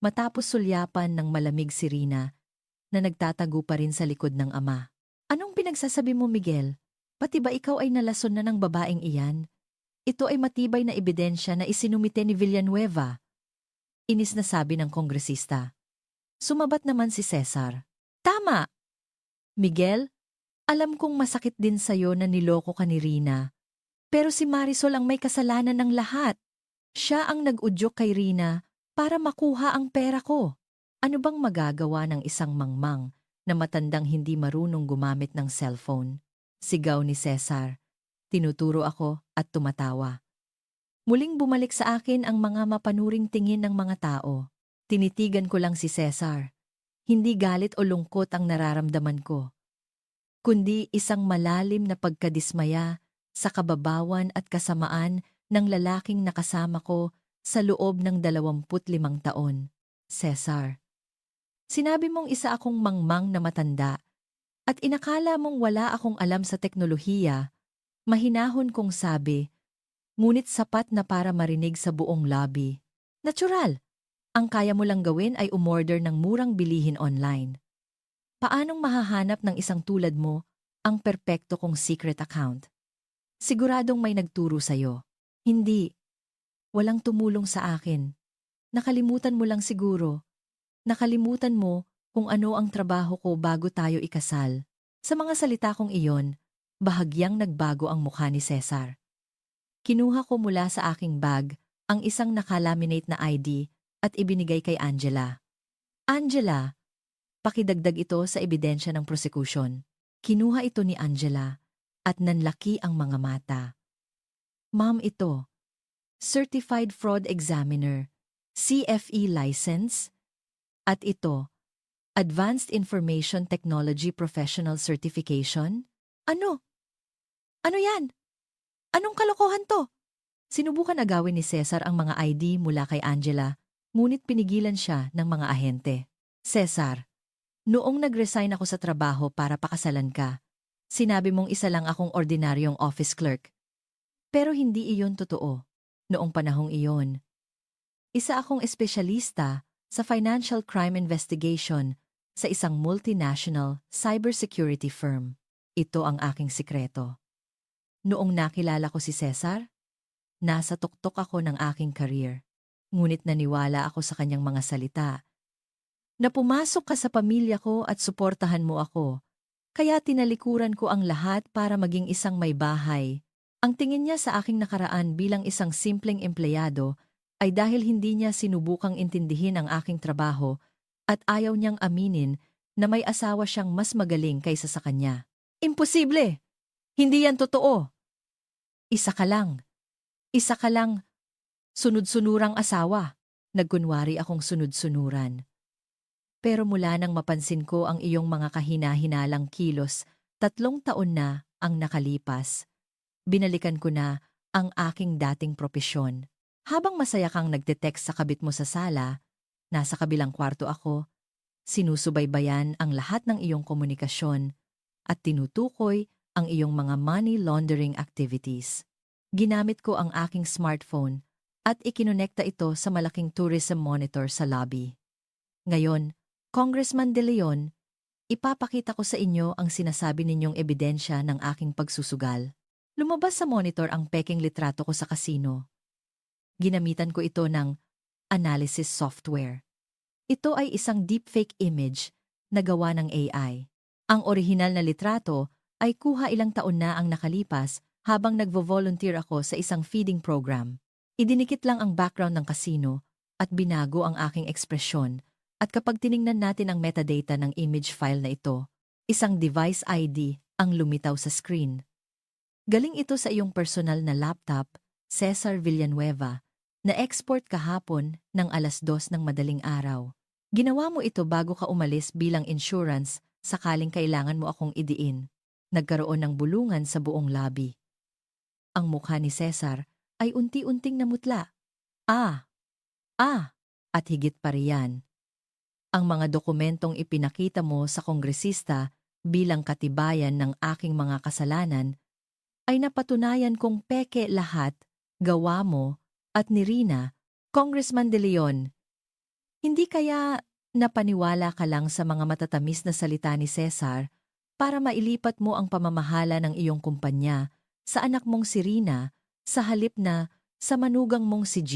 matapos sulyapan ng malamig si Rina na nagtatago pa rin sa likod ng ama. Anong pinagsasabi mo, Miguel? Pati ba ikaw ay nalason na ng babaeng iyan? Ito ay matibay na ebidensya na isinumite ni Villanueva. Inis na sabi ng kongresista. Sumabat naman si Cesar. Tama! Miguel, alam kong masakit din sa'yo na niloko ka ni Rina. Pero si Marisol ang may kasalanan ng lahat. Siya ang nag-udyok kay Rina para makuha ang pera ko. Ano bang magagawa ng isang mangmang na matandang hindi marunong gumamit ng cellphone? Sigaw ni Cesar. Tinuturo ako at tumatawa. Muling bumalik sa akin ang mga mapanuring tingin ng mga tao. Tinitigan ko lang si Cesar. Hindi galit o lungkot ang nararamdaman ko, kundi isang malalim na pagkadismaya sa kababawan at kasamaan ng lalaking nakasama ko sa loob ng 25 taon. Cesar, sinabi mong isa akong mangmang na matanda at inakala mong wala akong alam sa teknolohiya. Mahinahon kong sabi, ngunit sapat na para marinig sa buong lobby. Natural, ang kaya mo lang gawin ay umorder ng murang bilihin online. Paanong mahahanap ng isang tulad mo ang perpekto kong secret account? Siguradong may nagturo sa'yo. Hindi. Walang tumulong sa akin. Nakalimutan mo lang siguro. Nakalimutan mo kung ano ang trabaho ko bago tayo ikasal. Sa mga salita kong iyon, bahagyang nagbago ang mukha ni Cesar. Kinuha ko mula sa aking bag ang isang nakalaminate na ID at ibinigay kay Angela. Angela, pakidagdag ito sa ebidensya ng prosecution. Kinuha ito ni Angela at nanlaki ang mga mata. Ma'am, ito, Certified Fraud Examiner, CFE license, at ito, Advanced Information Technology Professional Certification? Ano? Ano yan? Anong kalokohan to? Sinubukan agawin ni Cesar ang mga ID mula kay Angela, ngunit pinigilan siya ng mga ahente. Cesar, noong nag-resign ako sa trabaho para pakasalan ka, sinabi mong isa lang akong ordinaryong office clerk. Pero hindi iyon totoo. Noong panahong iyon, isa akong espesyalista sa financial crime investigation sa isang multinational cybersecurity firm. Ito ang aking sikreto. Noong nakilala ko si Cesar, nasa tuktok ako ng aking career. Ngunit naniwala ako sa kanyang mga salita na pumasok ka sa pamilya ko at suportahan mo ako. Kaya tinalikuran ko ang lahat para maging isang may bahay. Ang tingin niya sa aking nakaraan bilang isang simpleng empleyado ay dahil hindi niya sinubukang intindihin ang aking trabaho at ayaw niyang aminin na may asawa siyang mas magaling kaysa sa kanya. Imposible! Hindi yan totoo! Isa ka lang. Isa ka lang. Sunod-sunurang asawa. Nagkunwari akong sunod-sunuran. Pero mula nang mapansin ko ang iyong mga kahina-hinalang kilos, 3 taon na ang nakalipas. Binalikan ko na ang aking dating propesyon. Habang masaya kang nagte-text sa kabit mo sa sala, nasa kabilang kwarto ako, sinusubaybayan ang lahat ng iyong komunikasyon at tinutukoy ang iyong mga money laundering activities. Ginamit ko ang aking smartphone at ikinonekta ito sa malaking tourism monitor sa lobby. Ngayon, Congressman De Leon, ipapakita ko sa inyo ang sinasabi ninyong ebidensya ng aking pagsusugal. Lumabas sa monitor ang peking litrato ko sa kasino. Ginamitan ko ito ng analysis software. Ito ay isang deepfake image na gawa ng AI. Ang orihinal na litrato ay kuha ilang taon na ang nakalipas habang nagvo-volunteer ako sa isang feeding program. Idinikit lang ang background ng kasino at binago ang aking ekspresyon. At kapag tiningnan natin ang metadata ng image file na ito, isang device ID ang lumitaw sa screen. Galing ito sa iyong personal na laptop, Cesar Villanueva, na export kahapon ng 2:00 ng madaling araw. Ginawa mo ito bago ka umalis bilang insurance sakaling kailangan mo akong idiin. Nagkaroon ng bulungan sa buong lobby. Ang mukha ni Cesar ay unti-unting namutla. At higit pa riyan. Ang mga dokumentong ipinakita mo sa kongresista bilang katibayan ng aking mga kasalanan ay napatunayan kong peke lahat, gawa mo, at ni Rina, Congressman De Leon. Hindi kaya napaniwala ka lang sa mga matatamis na salita ni Cesar para mailipat mo ang pamamahala ng iyong kumpanya sa anak mong si Rina sa halip na sa manugang mong si G.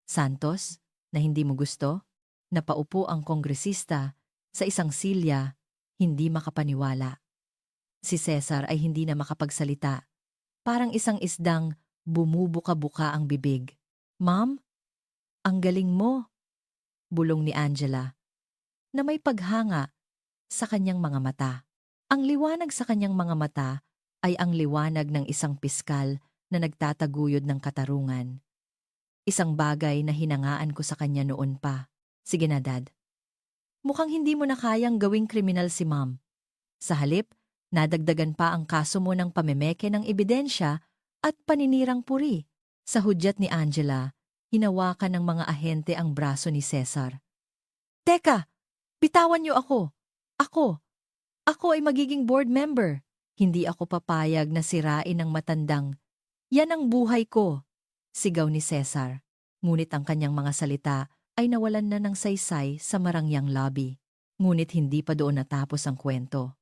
Santos, na hindi mo gusto? Napaupo ang kongresista sa isang silya, hindi makapaniwala. Si Cesar ay hindi na makapagsalita. Parang isang isdang bumubuka-buka ang bibig. Ma'am, ang galing mo, bulong ni Angela, na may paghanga sa kanyang mga mata. Ang liwanag sa kanyang mga mata ay ang liwanag ng isang piskal na nagtataguyod ng katarungan. Isang bagay na hinangaan ko sa kanya noon pa. Sige na, Dad. Mukhang hindi mo na kayang gawing kriminal si Ma'am. Sa halip, nadagdagan pa ang kaso mo ng pamemeke ng ebidensya at paninirang puri. Sa hudyat ni Angela, hinawakan ng mga ahente ang braso ni Cesar. Teka! Bitawan niyo ako! Ako ay magiging board member. Hindi ako papayag na sirain ng matandang. Yan ang buhay ko, sigaw ni Cesar. Ngunit ang kanyang mga salita ay nawalan na ng saysay sa marangyang lobby. Ngunit hindi pa doon natapos ang kwento.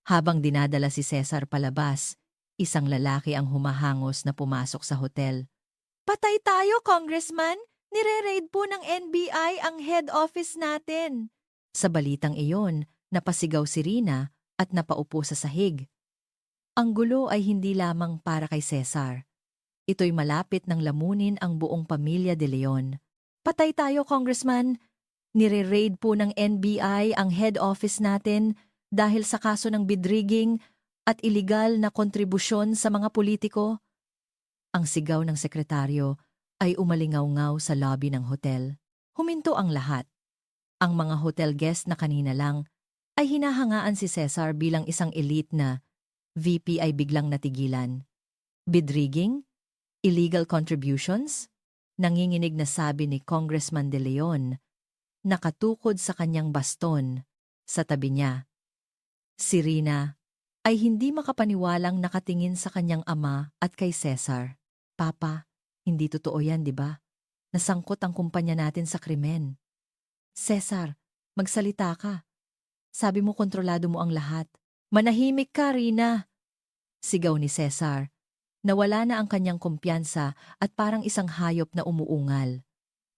Habang dinadala si Cesar palabas, isang lalaki ang humahangos na pumasok sa hotel. Patay tayo, Congressman! Nire-raid po ng NBI ang head office natin. Sa balitang iyon, napasigaw si Rina at napaupo sa sahig. Ang gulo ay hindi lamang para kay Cesar. Ito'y malapit ng lamunin ang buong pamilya De Leon. Patay tayo, Congressman! Nire-raid po ng NBI ang head office natin dahil sa kaso ng bid-rigging at iligal na kontribusyon sa mga politiko. Ang sigaw ng sekretaryo ay umalingaw-ngaw sa lobby ng hotel. Huminto ang lahat. Ang mga hotel guest na kanina lang ay hinahangaan si Cesar bilang isang elite na VP ay biglang natigilan. Bid-rigging? Illegal contributions? Nanginginig na sabi ni Congressman De Leon, nakatukod sa kanyang baston sa tabi niya. Si Rina ay hindi makapaniwalang nakatingin sa kanyang ama at kay Cesar. Papa, hindi totoo yan, di ba? Nasangkot ang kumpanya natin sa krimen. Cesar, magsalita ka. Sabi mo kontrolado mo ang lahat. Manahimik ka, Rina! Sigaw ni Cesar. Nawala na ang kanyang kumpiyansa at parang isang hayop na umuungal.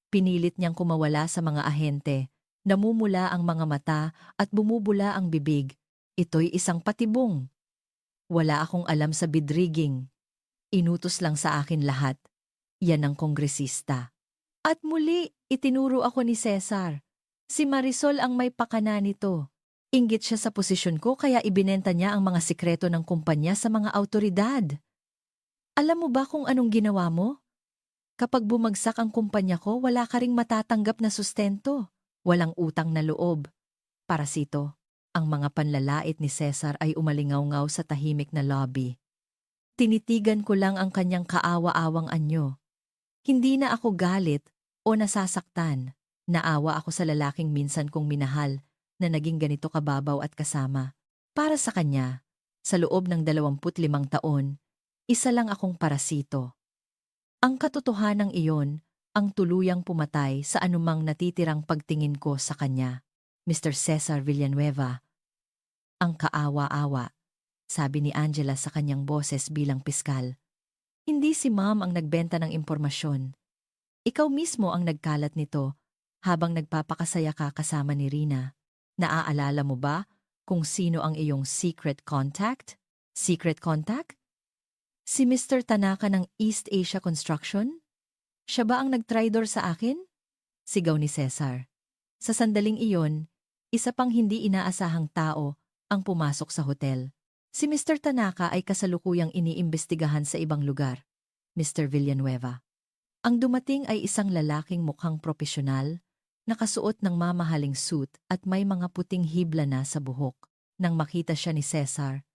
Pinilit niyang kumawala sa mga ahente Namumula ang mga mata at bumubula ang bibig. Ito'y isang patibong. Wala akong alam sa bidrigging. Inutos lang sa akin lahat. Yan ang kongresista. At muli, itinuro ako ni Cesar. Si Marisol ang may pakana nito. Inggit siya sa posisyon ko kaya ibinenta niya ang mga sikreto ng kumpanya sa mga awtoridad. Alam mo ba kung anong ginawa mo? Kapag bumagsak ang kumpanya ko, wala ka ring matatanggap na sustento. Walang utang na loob. Parasito, ang mga panlalait ni Cesar ay umalingaw-ngaw sa tahimik na lobby. Tinitigan ko lang ang kanyang kaawa-awang anyo. Hindi na ako galit o nasasaktan. Naawa ako sa lalaking minsan kong minahal na naging ganito kababaw at kasama. Para sa kanya, sa loob ng 25 taon, isa lang akong parasito. Ang katotohanang iyon ang tuluyang pumatay sa anumang natitirang pagtingin ko sa kanya. Mr. Cesar Villanueva, ang kaawa-awa, sabi ni Angela sa kanyang boses bilang piskal. Hindi si Ma'am ang nagbenta ng impormasyon. Ikaw mismo ang nagkalat nito habang nagpapakasaya ka kasama ni Rina. Naaalala mo ba kung sino ang iyong secret contact? Secret contact? Si Mr. Tanaka ng East Asia Construction? Siya ba ang nag-tridor sa akin? Sigaw ni Cesar. Sa sandaling iyon, isa pang hindi inaasahang tao ang pumasok sa hotel. Si Mr. Tanaka ay kasalukuyang iniimbestigahan sa ibang lugar. Mr. Villanueva. Ang dumating ay isang lalaking mukhang propesyonal, nakasuot ng mamahaling suit at may mga puting hibla na sa buhok. Nang makita siya ni Cesar,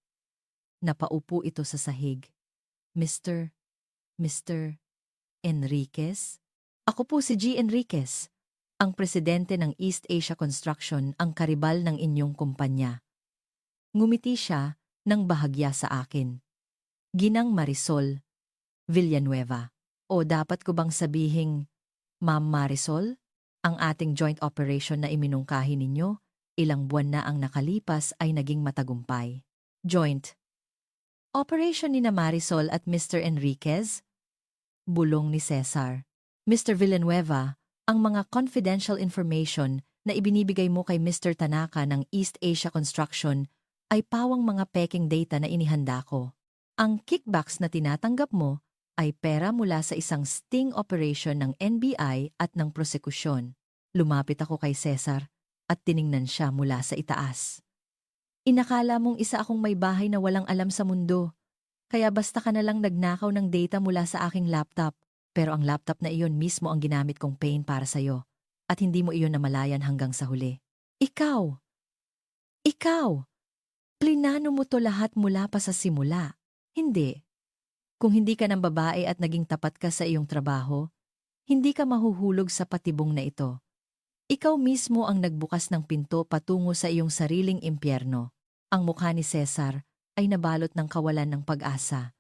napaupo ito sa sahig. Mr. Enriquez? Ako po si G. Enriquez, ang presidente ng East Asia Construction, ang karibal ng inyong kumpanya. Ngumiti siya nang bahagya sa akin. Ginang Marisol Villanueva. O dapat ko bang sabihing, Ma'am Marisol, ang ating joint operation na iminungkahi ninyo, ilang buwan na ang nakalipas ay naging matagumpay. Joint operation ni na Marisol at Mr. Enriquez? Bulong ni Cesar. Mr. Villanueva, ang mga confidential information na ibinibigay mo kay Mr. Tanaka ng East Asia Construction ay pawang mga peking data na inihanda ko. Ang kickbacks na tinatanggap mo ay pera mula sa isang sting operation ng NBI at ng prosekusyon. Lumapit ako kay Cesar at tiningnan siya mula sa itaas. Inakala mong isa akong may bahay na walang alam sa mundo. Kaya basta ka na lang nagnakaw ng data mula sa aking laptop. Pero ang laptop na iyon mismo ang ginamit kong pain para sa'yo. At hindi mo iyon namalayan hanggang sa huli. Ikaw! Plinano mo to lahat mula pa sa simula. Hindi. Kung hindi ka ng babae at naging tapat ka sa iyong trabaho, hindi ka mahuhulog sa patibong na ito. Ikaw mismo ang nagbukas ng pinto patungo sa iyong sariling impyerno. Ang mukha ni Cesar ay nabalot ng kawalan ng pag-asa.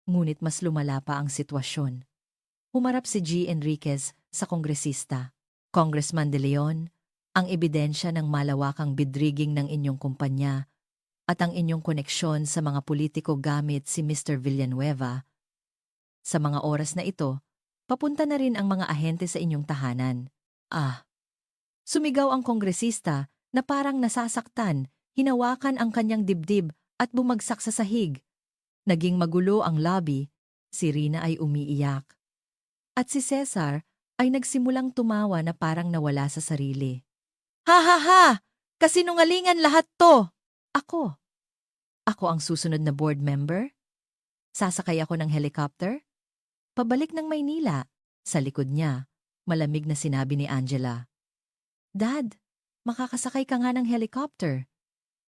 Ngunit mas lumala pa ang sitwasyon. Humarap si G. Enriquez sa kongresista. Congressman De Leon, ang ebidensya ng malawakang bidrigging ng inyong kumpanya at ang inyong koneksyon sa mga politiko gamit si Mr. Villanueva. Sa mga oras na ito, papunta na rin ang mga ahente sa inyong tahanan. Sumigaw ang kongresista na parang nasasaktan, hinawakan ang kanyang dibdib at bumagsak sa sahig. Naging magulo ang lobby, si Rina ay umiiyak. At si Cesar ay nagsimulang tumawa na parang nawala sa sarili. Ha ha ha! Kasinungalingan lahat to! Ako ang susunod na board member? Sasakay ako ng helicopter? Pabalik ng Maynila. Sa likod niya, malamig na sinabi ni Angela. Dad, makakasakay ka nga ng helicopter.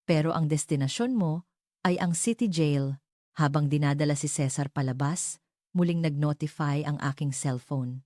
Pero ang destinasyon mo ay ang city jail. Habang dinadala si Cesar palabas, muling nag-notify ang aking cellphone.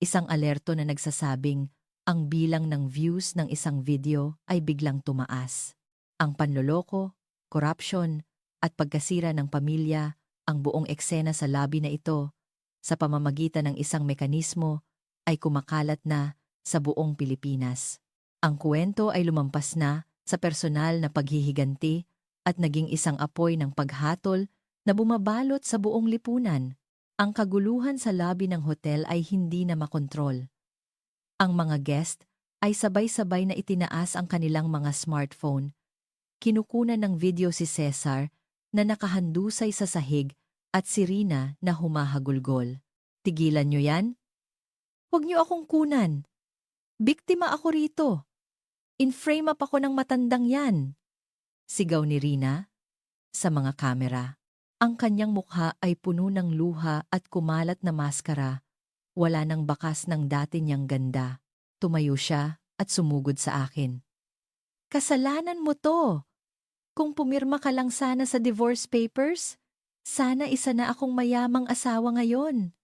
Isang alerto na nagsasabing ang bilang ng views ng isang video ay biglang tumaas. Ang panloloko, korupsyon, at pagkasira ng pamilya, ang buong eksena sa lobby na ito, sa pamamagitan ng isang mekanismo, ay kumakalat na sa buong Pilipinas. Ang kwento ay lumampas na sa personal na paghihiganti at naging isang apoy ng paghatol na bumabalot sa buong lipunan. Ang kaguluhan sa lobby ng hotel ay hindi na makontrol. Ang mga guest ay sabay-sabay na itinaas ang kanilang mga smartphone. Kinukunan ng video si Cesar na nakahandusay sa sahig at si Rina na humahagulgol. Tigilan niyo yan? Huwag niyo akong kunan. Biktima ako rito. In-frame up ako ng matandang yan. Sigaw ni Rina sa mga kamera. Ang kanyang mukha ay puno ng luha at kumalat na maskara. Wala nang bakas ng dati niyang ganda. Tumayo siya at sumugod sa akin. Kasalanan mo to. Kung pumirma ka lang sana sa divorce papers, sana isa na akong mayamang asawa ngayon.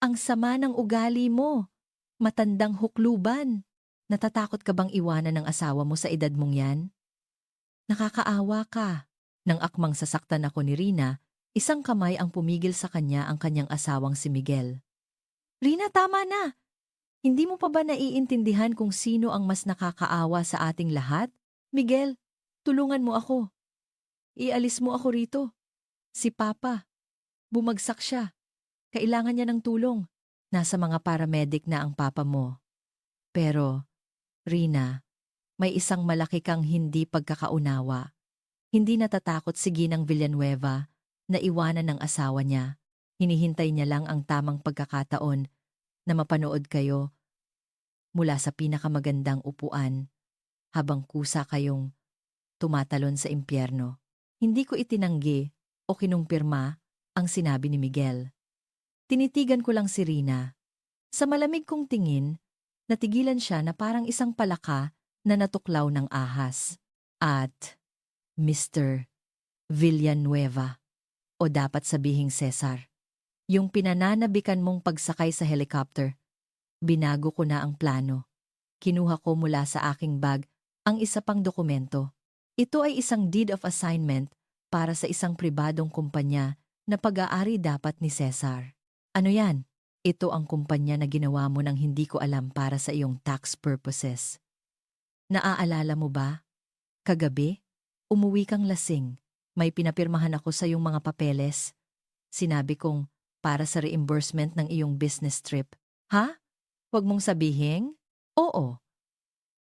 Ang sama ng ugali mo. Matandang hukluban. Natatakot ka bang iwanan ng asawa mo sa edad mong yan? Nakakaawa ka. Nang akmang sasaktan ako ni Rina, isang kamay ang pumigil sa kanya ang kanyang asawang si Miguel. Rina, tama na! Hindi mo pa ba naiintindihan kung sino ang mas nakakaawa sa ating lahat? Miguel, tulungan mo ako. Ialis mo ako rito. Si Papa. Bumagsak siya. Kailangan niya ng tulong. Nasa mga paramedic na ang papa mo. Pero, Rina, may isang malaki kang hindi pagkakaunawa. Hindi natatakot si Ginang Villanueva na iwanan ng asawa niya. Hinihintay niya lang ang tamang pagkakataon na mapanood kayo mula sa pinakamagandang upuan habang kusa kayong tumatalon sa impyerno. Hindi ko itinanggi o kinumpirma ang sinabi ni Miguel. Tinitigan ko lang si Rina. Sa malamig kong tingin, natigilan siya na parang isang palaka na natuklaw ng ahas. At Mr. Villanueva, o dapat sabihing Cesar, yung pinananabikan mong pagsakay sa helicopter, binago ko na ang plano. Kinuha ko mula sa aking bag ang isa pang dokumento. Ito ay isang deed of assignment para sa isang pribadong kumpanya na pag-aari dapat ni Cesar. Ano yan? Ito ang kumpanya na ginawa mo nang hindi ko alam para sa iyong tax purposes. Naaalala mo ba? Kagabi, umuwi kang lasing. May pinapirmahan ako sa iyong mga papeles. Sinabi kong para sa reimbursement ng iyong business trip. Ha? Huwag mong sabihin? Oo.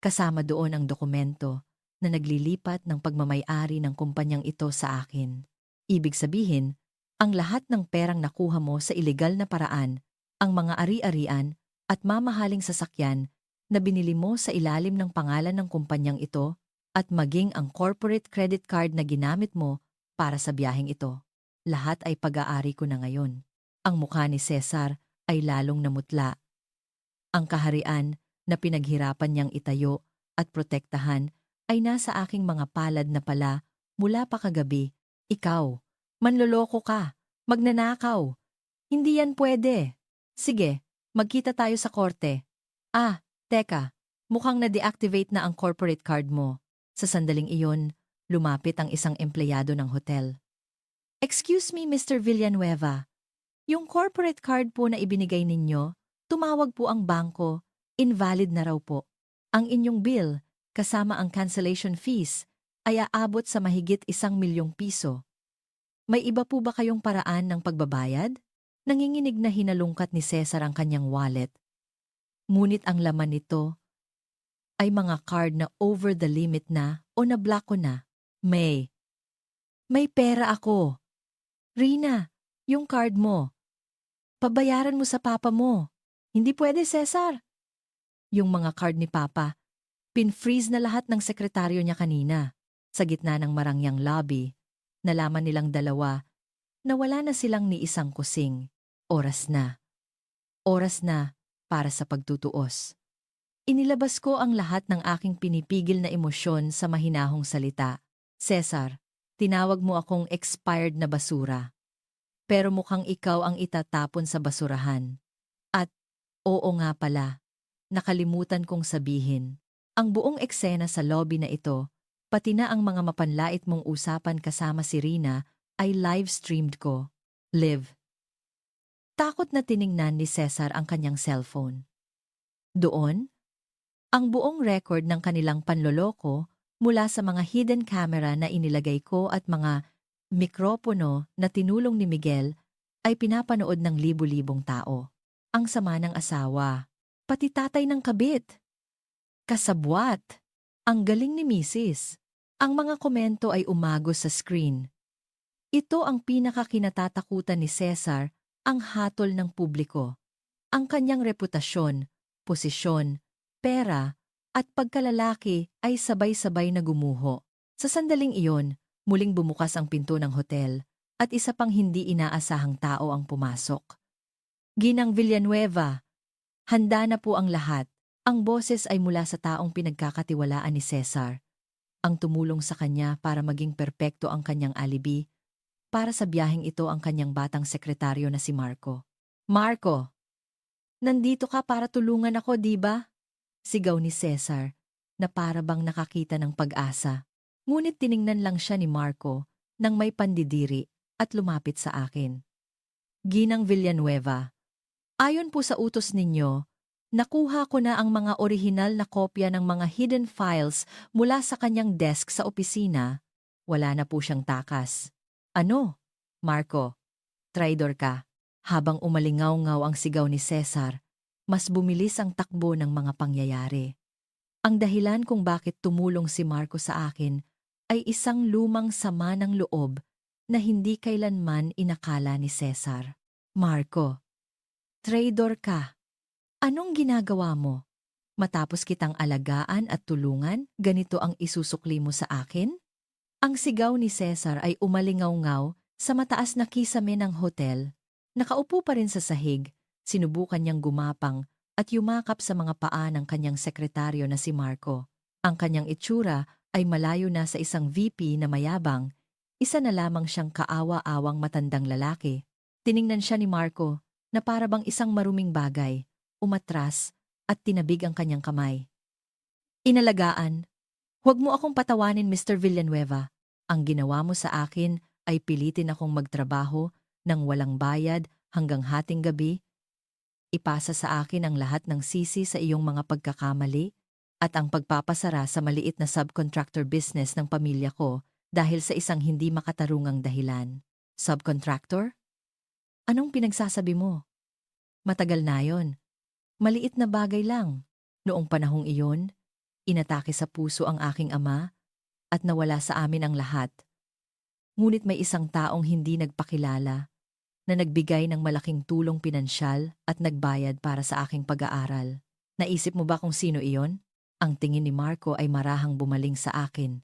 Kasama doon ang dokumento na naglilipat ng pagmamay-ari ng kumpanyang ito sa akin. Ibig sabihin, ang lahat ng perang nakuha mo sa ilegal na paraan, ang mga ari-arian at mamahaling sasakyan na binili mo sa ilalim ng pangalan ng kumpanyang ito at maging ang corporate credit card na ginamit mo para sa biyaheng ito. Lahat ay pag-aari ko na ngayon. Ang mukha ni Cesar ay lalong namutla. Ang kaharian na pinaghirapan niyang itayo at protektahan ay nasa aking mga palad na pala mula pa kagabi. Ikaw, manloloko ka, magnanakaw. Hindi yan pwede. Sige, magkita tayo sa korte. Teka, mukhang na-deactivate na ang corporate card mo. Sa sandaling iyon, lumapit ang isang empleyado ng hotel. Excuse me, Mr. Villanueva. Yung corporate card po na ibinigay ninyo, tumawag po ang bangko, invalid na raw po. Ang inyong bill, kasama ang cancellation fees, ay aabot sa mahigit 1,000,000 piso. May iba po ba kayong paraan ng pagbabayad? Nanginginig na hinalungkat ni Cesar ang kanyang wallet. Ngunit ang laman nito ay mga card na over the limit na o na-block ko na. May pera ako. Rina, yung card mo. Pabayaran mo sa papa mo. Hindi pwede, Cesar. Yung mga card ni papa, pin-freeze na lahat ng sekretaryo niya kanina. Sa gitna ng marangyang lobby, nalaman nilang dalawa na wala na silang ni isang kusing. Oras na. Oras na para sa pagtutuos. Inilabas ko ang lahat ng aking pinipigil na emosyon sa mahinahong salita. Cesar, tinawag mo akong expired na basura. Pero mukhang ikaw ang itatapon sa basurahan. At, oo nga pala, nakalimutan kong sabihin. Ang buong eksena sa lobby na ito, pati na ang mga mapanlait mong usapan kasama si Rina, ay live-streamed ko. Live. Takot na tiningnan ni Cesar ang kanyang cellphone. Doon, ang buong record ng kanilang panloloko mula sa mga hidden camera na inilagay ko at mga mikropono na tinulong ni Miguel ay pinapanood ng libu-libong tao. Ang sama ng asawa, pati tatay ng kabit. Kasabwat! Ang galing ni Mrs. Ang mga komento ay umagos sa screen. Ito ang pinakakinatatakutan ni Cesar, ang hatol ng publiko. Ang kanyang reputasyon, posisyon, pera, at pagkalalaki ay sabay-sabay na gumuho. Sa sandaling iyon, muling bumukas ang pinto ng hotel at isa pang hindi inaasahang tao ang pumasok. Ginang Villanueva, handa na po ang lahat. Ang boses ay mula sa taong pinagkakatiwalaan ni Cesar. Ang tumulong sa kanya para maging perpekto ang kanyang alibi. Para sa biyaheng ito ang kanyang batang sekretaryo na si Marco. Marco! Nandito ka para tulungan ako, di ba? Sigaw ni Cesar, na para bang nakakita ng pag-asa. Ngunit tiningnan lang siya ni Marco nang may pandidiri at lumapit sa akin. Ginang Villanueva, ayon po sa utos ninyo, nakuha ko na ang mga orihinal na kopya ng mga hidden files mula sa kanyang desk sa opisina. Wala na po siyang takas. Ano? Marco, traidor ka. Habang umalingaw-ngaw ang sigaw ni Cesar, mas bumilis ang takbo ng mga pangyayari. Ang dahilan kung bakit tumulong si Marco sa akin ay isang lumang sama ng loob na hindi kailanman inakala ni Cesar. Marco, traidor ka. Anong ginagawa mo? Matapos kitang alagaan at tulungan, ganito ang isusukli mo sa akin? Ang sigaw ni Cesar ay umalingaw-ngaw sa mataas na kisame ng hotel. Nakaupo pa rin sa sahig, sinubukan niyang gumapang at yumakap sa mga paa ng kanyang sekretaryo na si Marco. Ang kanyang itsura ay malayo na sa isang VP na mayabang, isa na lamang siyang kaawa-awang matandang lalaki. Tiningnan siya ni Marco na para bang isang maruming bagay, umatras at tinabig ang kanyang kamay. Inalagaan, huwag mo akong patawanin, Mr. Villanueva. Ang ginawa mo sa akin ay pilitin akong magtrabaho nang walang bayad hanggang hating gabi. Ipasa sa akin ang lahat ng sisi sa iyong mga pagkakamali at ang pagpapasara sa maliit na subcontractor business ng pamilya ko dahil sa isang hindi makatarungang dahilan. Subcontractor? Anong pinagsasabi mo? Matagal na yon. Maliit na bagay lang. Noong panahong iyon, inatake sa puso ang aking ama at nawala sa amin ang lahat. Ngunit may isang taong hindi nagpakilala na nagbigay ng malaking tulong pinansyal at nagbayad para sa aking pag-aaral. Naisip mo ba kung sino iyon? Ang tingin ni Marco ay marahang bumaling sa akin.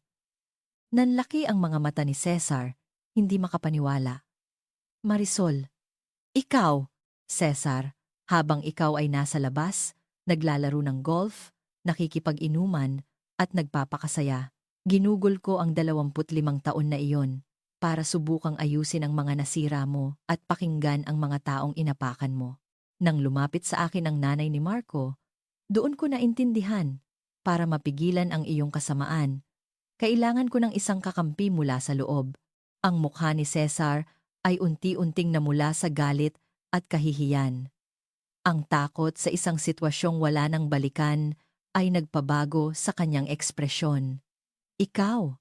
Nanlaki ang mga mata ni Cesar, hindi makapaniwala. Marisol, ikaw, Cesar, habang ikaw ay nasa labas, naglalaro ng golf, nakikipag-inuman, at nagpapakasaya. Ginugol ko ang 25 taon na iyon para subukang ayusin ang mga nasira mo at pakinggan ang mga taong inapakan mo. Nang lumapit sa akin ang nanay ni Marco, doon ko naintindihan, para mapigilan ang iyong kasamaan, kailangan ko ng isang kakampi mula sa loob. Ang mukha ni Cesar ay unti-unting namula sa galit at kahihiyan. Ang takot sa isang sitwasyong wala nang balikan ay nagpabago sa kanyang ekspresyon. Ikaw,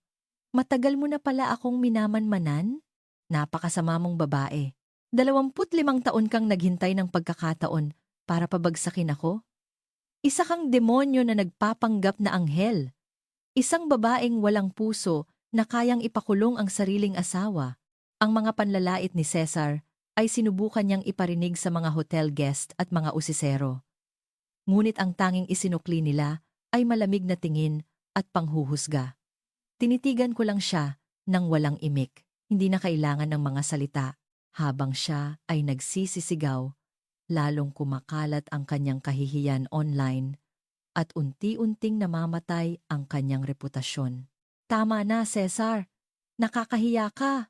matagal mo na pala akong minamanmanan? Napakasama mong babae. 25 taon kang naghintay ng pagkakataon para pabagsakin ako? Isa kang demonyo na nagpapanggap na anghel. Isang babaeng walang puso na kayang ipakulong ang sariling asawa. Ang mga panlalait ni Cesar ay sinubukan niyang iparinig sa mga hotel guest at mga usisero. Ngunit ang tanging isinukli nila ay malamig na tingin at panghuhusga. Tinitigan ko lang siya nang walang imik, hindi na kailangan ng mga salita. Habang siya ay nagsisisigaw, lalong kumakalat ang kanyang kahihiyan online at unti-unting namamatay ang kanyang reputasyon. Tama na, Cesar! Nakakahiya ka!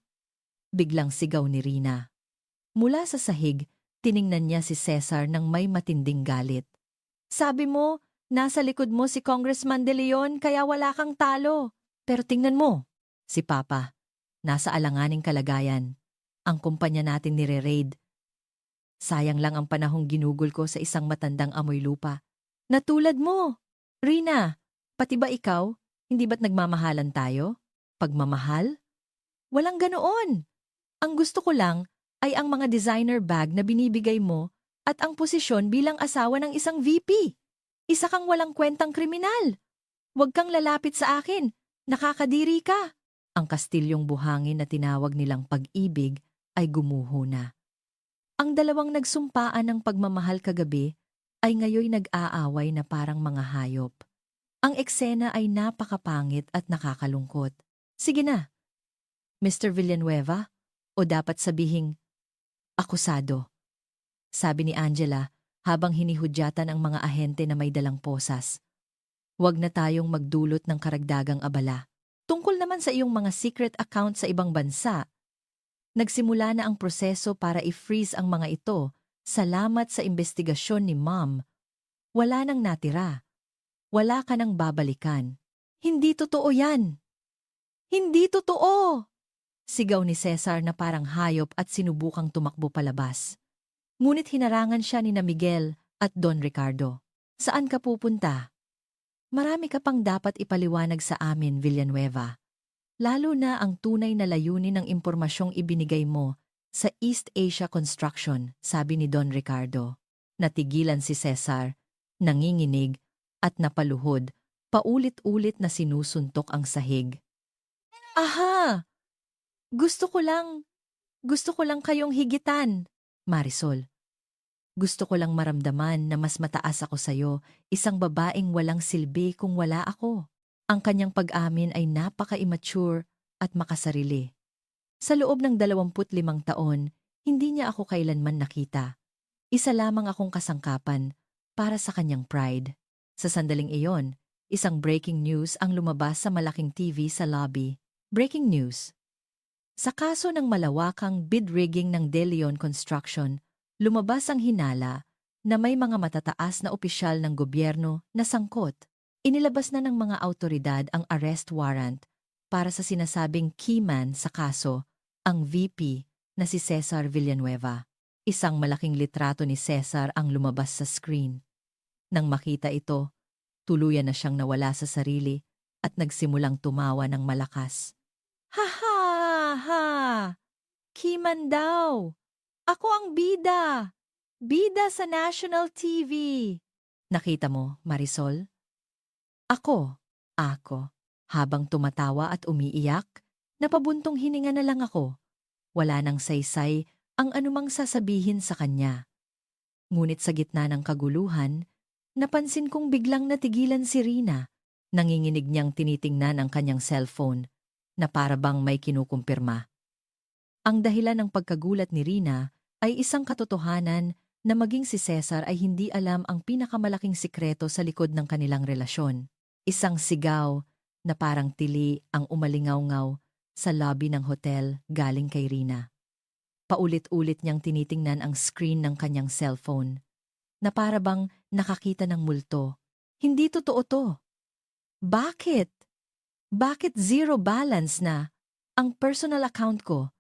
Biglang sigaw ni Rina. Mula sa sahig, tiningnan niya si Cesar nang may matinding galit. Sabi mo, nasa likod mo si Congressman De Leon kaya wala kang talo. Pero tingnan mo, si Papa, nasa alanganing kalagayan. Ang kumpanya natin nire-raid. Sayang lang ang panahong ginugol ko sa isang matandang amoy lupa. Natulad mo! Rina, pati ba ikaw? Hindi ba't nagmamahalan tayo? Pagmamahal? Walang ganoon! Ang gusto ko lang ay ang mga designer bag na binibigay mo at ang posisyon bilang asawa ng isang VP. Isa kang walang kwentang kriminal. Huwag kang lalapit sa akin. Nakakadiri ka. Ang kastilyong buhangin na tinawag nilang pag-ibig ay gumuho na. Ang dalawang nagsumpaan ng pagmamahal kagabi ay ngayoy nag-aaway na parang mga hayop. Ang eksena ay napakapangit at nakakalungkot. Sige na, Mr. Villanueva, o dapat sabihing, akusado. Sabi ni Angela habang hinihudyatan ang mga ahente na may dalang posas. Huwag na tayong magdulot ng karagdagang abala. Tungkol naman sa iyong mga secret account sa ibang bansa, nagsimula na ang proseso para i-freeze ang mga ito. Salamat sa investigasyon ni Ma'am. Wala nang natira. Wala ka nang babalikan. Hindi totoo yan. Hindi totoo! Sigaw ni Cesar na parang hayop at sinubukang tumakbo palabas. Ngunit hinarangan siya ni na Miguel at Don Ricardo. Saan ka pupunta? Marami ka pang dapat ipaliwanag sa amin, Villanueva. Lalo na ang tunay na layunin ng impormasyong ibinigay mo sa East Asia Construction, sabi ni Don Ricardo. Natigilan si Cesar, nanginginig at napaluhod, paulit-ulit na sinusuntok ang sahig. Aha! Gusto ko lang kayong higitan, Marisol. Gusto ko lang maramdaman na mas mataas ako sa'yo, isang babaeng walang silbi kung wala ako. Ang kanyang pag-amin ay napaka-immature at makasarili. Sa loob ng 25 taon, hindi niya ako kailanman nakita. Isa lamang akong kasangkapan para sa kanyang pride. Sa sandaling iyon, isang breaking news ang lumabas sa malaking TV sa lobby. Breaking news. Sa kaso ng malawakang bid rigging ng De Leon Construction, lumabas ang hinala na may mga matataas na opisyal ng gobyerno na sangkot. Inilabas na ng mga autoridad ang arrest warrant para sa sinasabing key man sa kaso, ang VP na si Cesar Villanueva. Isang malaking litrato ni Cesar ang lumabas sa screen. Nang makita ito, tuluyan na siyang nawala sa sarili at nagsimulang tumawa ng malakas. Ha ha ha! Key man daw! Ako ang bida! Bida sa national TV! Nakita mo, Marisol? Ako. Habang tumatawa at umiiyak, napabuntong hininga na lang ako. Wala nang saysay ang anumang sasabihin sa kanya. Ngunit sa gitna ng kaguluhan, napansin kong biglang natigilan si Rina. Nanginginig niyang tinitingnan ang kanyang cellphone na para bang may kinukumpirma. Ang dahilan ng pagkagulat ni Rina ay isang katotohanan na maging si Cesar ay hindi alam ang pinakamalaking sikreto sa likod ng kanilang relasyon. Isang sigaw na parang tili ang umalingaw-ngaw sa lobby ng hotel galing kay Rina. Paulit-ulit niyang tinitingnan ang screen ng kanyang cellphone na para bang nakakita ng multo. Hindi totoo to. Bakit? Bakit zero balance na ang personal account ko,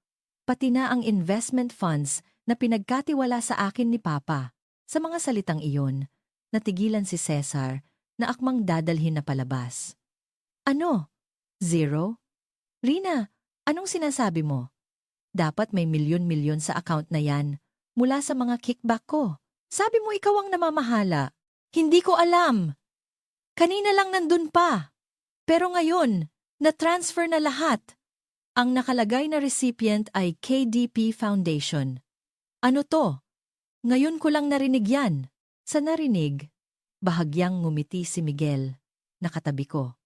pati na ang investment funds na pinagkatiwala sa akin ni Papa? Sa mga salitang iyon, natigilan si Cesar na akmang dadalhin na palabas. Ano? Zero? Rina, anong sinasabi mo? Dapat may milyon-milyon sa account na yan mula sa mga kickback ko. Sabi mo ikaw ang namamahala. Hindi ko alam. Kanina lang nandun pa. Pero ngayon, na-transfer na lahat. Ang nakalagay na recipient ay KDP Foundation. Ano to? Ngayon ko lang narinig yan. Sa narinig, bahagyang ngumiti si Miguel, nakatabi ko.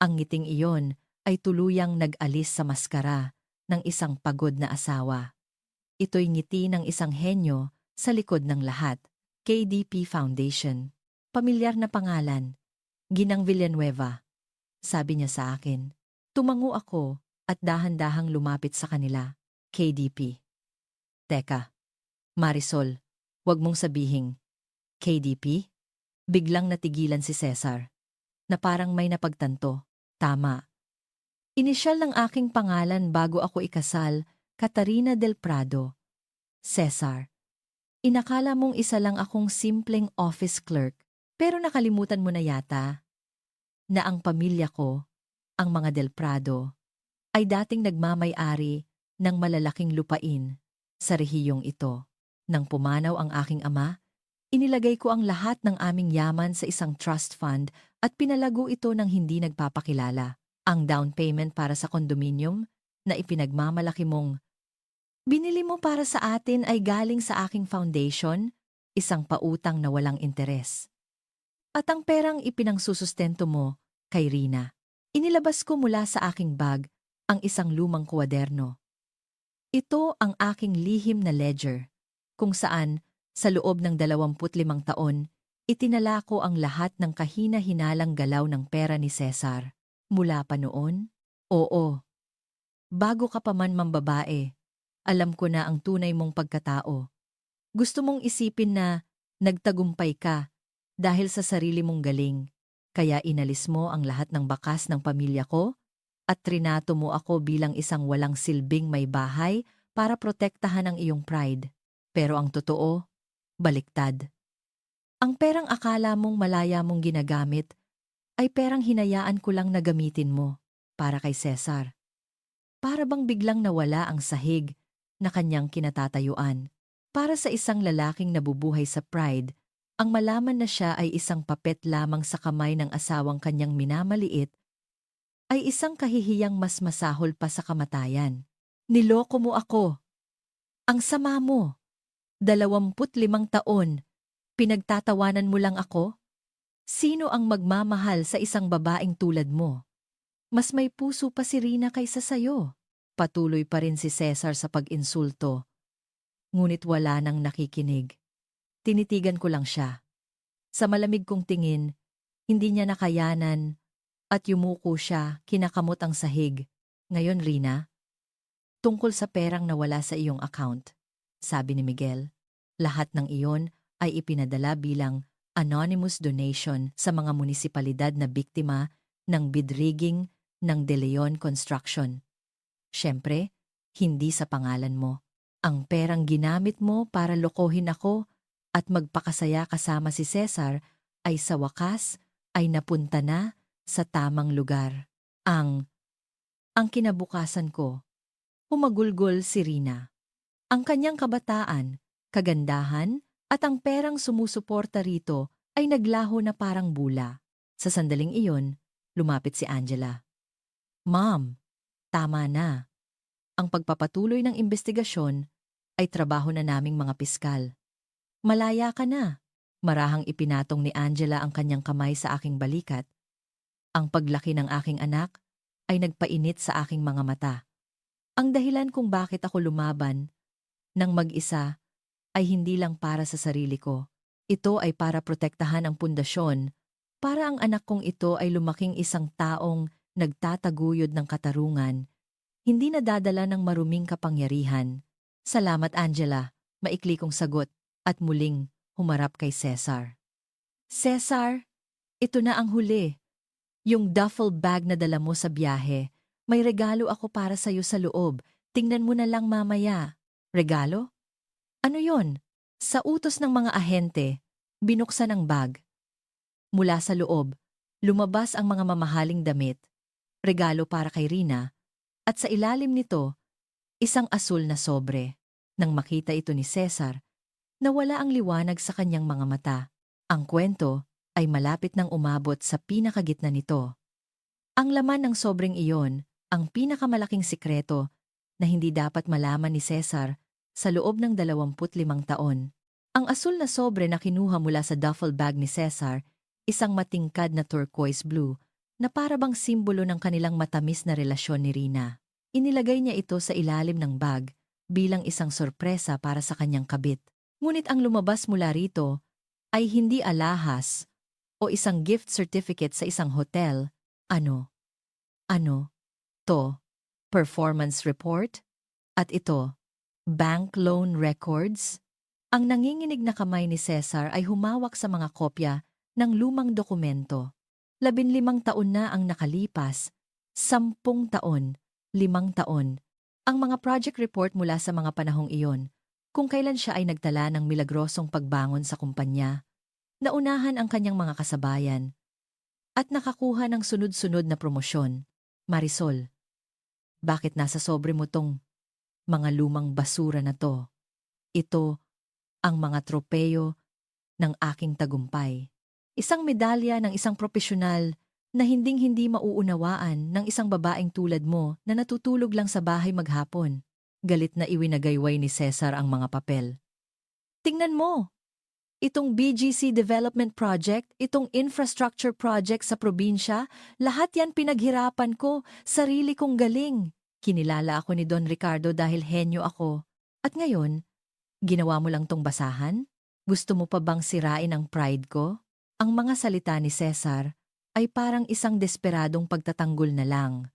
Ang ngiting iyon ay tuluyang nag-alis sa maskara ng isang pagod na asawa. Ito'y ngiti ng isang henyo sa likod ng lahat. KDP Foundation. Pamilyar na pangalan. Ginang Villanueva. Sabi niya sa akin. Tumango ako at dahan-dahang lumapit sa kanila. KDP. Teka, Marisol, wag mong sabihing KDP? Biglang natigilan si Cesar, na parang may napagtanto. Tama. Inisyal ng aking pangalan bago ako ikasal, Catarina del Prado. Cesar. Inakala mong isa lang akong simpleng office clerk, pero nakalimutan mo na yata na ang pamilya ko, ang mga del Prado, ay dating nagmamay-ari ng malalaking lupain sa rehiyong ito. Nang pumanaw ang aking ama, Inilagay ko ang lahat ng aming yaman sa isang trust fund at pinalago ito ng hindi nagpapakilala. Ang down payment para sa condominium na ipinagmamalaki mong binili mo para sa atin ay galing sa aking foundation, isang pautang na walang interes. At ang perang ipinangsusustento mo kay Rina. Inilabas ko mula sa aking bag ang isang lumang kwaderno. Ito ang aking lihim na ledger, kung saan sa loob ng 25 taon, itinala ko ang lahat ng kahina-hinalang galaw ng pera ni Cesar. Mula pa noon? Oo. Bago ka pa man mambabae, alam ko na ang tunay mong pagkatao. Gusto mong isipin na nagtagumpay ka dahil sa sarili mong galing, kaya inalis mo ang lahat ng bakas ng pamilya ko at trinato mo ako bilang isang walang silbing may bahay para protektahan ang iyong pride. Pero ang totoo, baliktad. Ang perang akala mong malaya mong ginagamit ay perang hinayaan ko lang na gamitin mo para kay Cesar. Para bang biglang nawala ang sahig na kanyang kinatatayuan. Para sa isang lalaking nabubuhay sa pride, ang malaman na siya ay isang papet lamang sa kamay ng asawang kanyang minamaliit ay isang kahihiyang mas masahol pa sa kamatayan. Niloko mo ako. Ang sama mo. 25 taon. Pinagtatawanan mo lang ako? Sino ang magmamahal sa isang babaeng tulad mo? Mas may puso pa si Rina kaysa sayo. Patuloy pa rin si Cesar sa pag-insulto. Ngunit wala nang nakikinig. Tinitigan ko lang siya. Sa malamig kong tingin, hindi niya nakayanan at yumuko siya, kinakamot ang sahig. Ngayon, Rina, tungkol sa perang nawala sa iyong account, sabi ni Miguel. Lahat ng iyon ay ipinadala bilang anonymous donation sa mga munisipalidad na biktima ng bid rigging ng De Leon Construction. Siyempre, hindi sa pangalan mo. Ang perang ginamit mo para lokohin ako at magpakasaya kasama si Cesar ay sa wakas ay napunta na sa tamang lugar. Ang kinabukasan ko, humagulgol si Rina. Ang kanyang kabataan, kagandahan at ang perang sumusuporta rito ay naglaho na parang bula. Sa sandaling iyon, lumapit si Angela. Ma'am, tama na. Ang pagpapatuloy ng investigasyon ay trabaho na naming mga piskal. Malaya ka na. Marahang ipinatong ni Angela ang kanyang kamay sa aking balikat. Ang paglaki ng aking anak ay nagpainit sa aking mga mata. Ang dahilan kung bakit ako lumaban ng mag-isa ay hindi lang para sa sarili ko. Ito ay para protektahan ang pundasyon, para ang anak kong ito ay lumaking isang taong nagtataguyod ng katarungan, hindi nadadala ng maruming kapangyarihan. Salamat, Angela, maikli kong sagot, at muling humarap kay Cesar. Cesar, ito na ang huli. Yung duffel bag na dala mo sa biyahe, may regalo ako para sa'yo sa loob. Tingnan mo na lang mamaya. Regalo? Ano yon? Sa utos ng mga ahente, binuksan ang bag. Mula sa loob, lumabas ang mga mamahaling damit, regalo para kay Rina, at sa ilalim nito, isang asul na sobre. Nang makita ito ni Cesar, nawala ang liwanag sa kanyang mga mata. Ang kwento ay malapit nang umabot sa pinakagitna nito. Ang laman ng sobreng iyon, ang pinakamalaking sikreto na hindi dapat malaman ni Cesar sa loob ng 25 taon. Ang asul na sobre na kinuha mula sa duffel bag ni Cesar, isang matingkad na turquoise blue na para bang simbolo ng kanilang matamis na relasyon ni Rina. Inilagay niya ito sa ilalim ng bag bilang isang sorpresa para sa kanyang kabit. Ngunit ang lumabas mula rito ay hindi alahas o isang gift certificate sa isang hotel. Ano? To? Performance report? At ito, bank loan records? Ang nanginginig na kamay ni Cesar ay humawak sa mga kopya ng lumang dokumento. 15 taon na ang nakalipas, 10 taon, 5 taon, ang mga project report mula sa mga panahong iyon, kung kailan siya ay nagtala ng milagrosong pagbangon sa kumpanya, naunahan ang kanyang mga kasabayan, at nakakuha ng sunod-sunod na promosyon. Marisol, bakit nasa sobre mo tong mga lumang basura na to? Ito ang mga tropeyo ng aking tagumpay. Isang medalya ng isang propesyonal na hinding-hindi mauunawaan ng isang babaeng tulad mo na natutulog lang sa bahay maghapon. Galit na iwinagayway ni Cesar ang mga papel. Tingnan mo! Itong BGC Development Project, itong infrastructure project sa probinsya, lahat yan pinaghirapan ko, sarili kong galing. Kinilala ako ni Don Ricardo dahil henyo ako. At ngayon, ginawa mo lang tong basahan? Gusto mo pa bang sirain ang pride ko? Ang mga salita ni Cesar ay parang isang desperadong pagtatanggol na lang.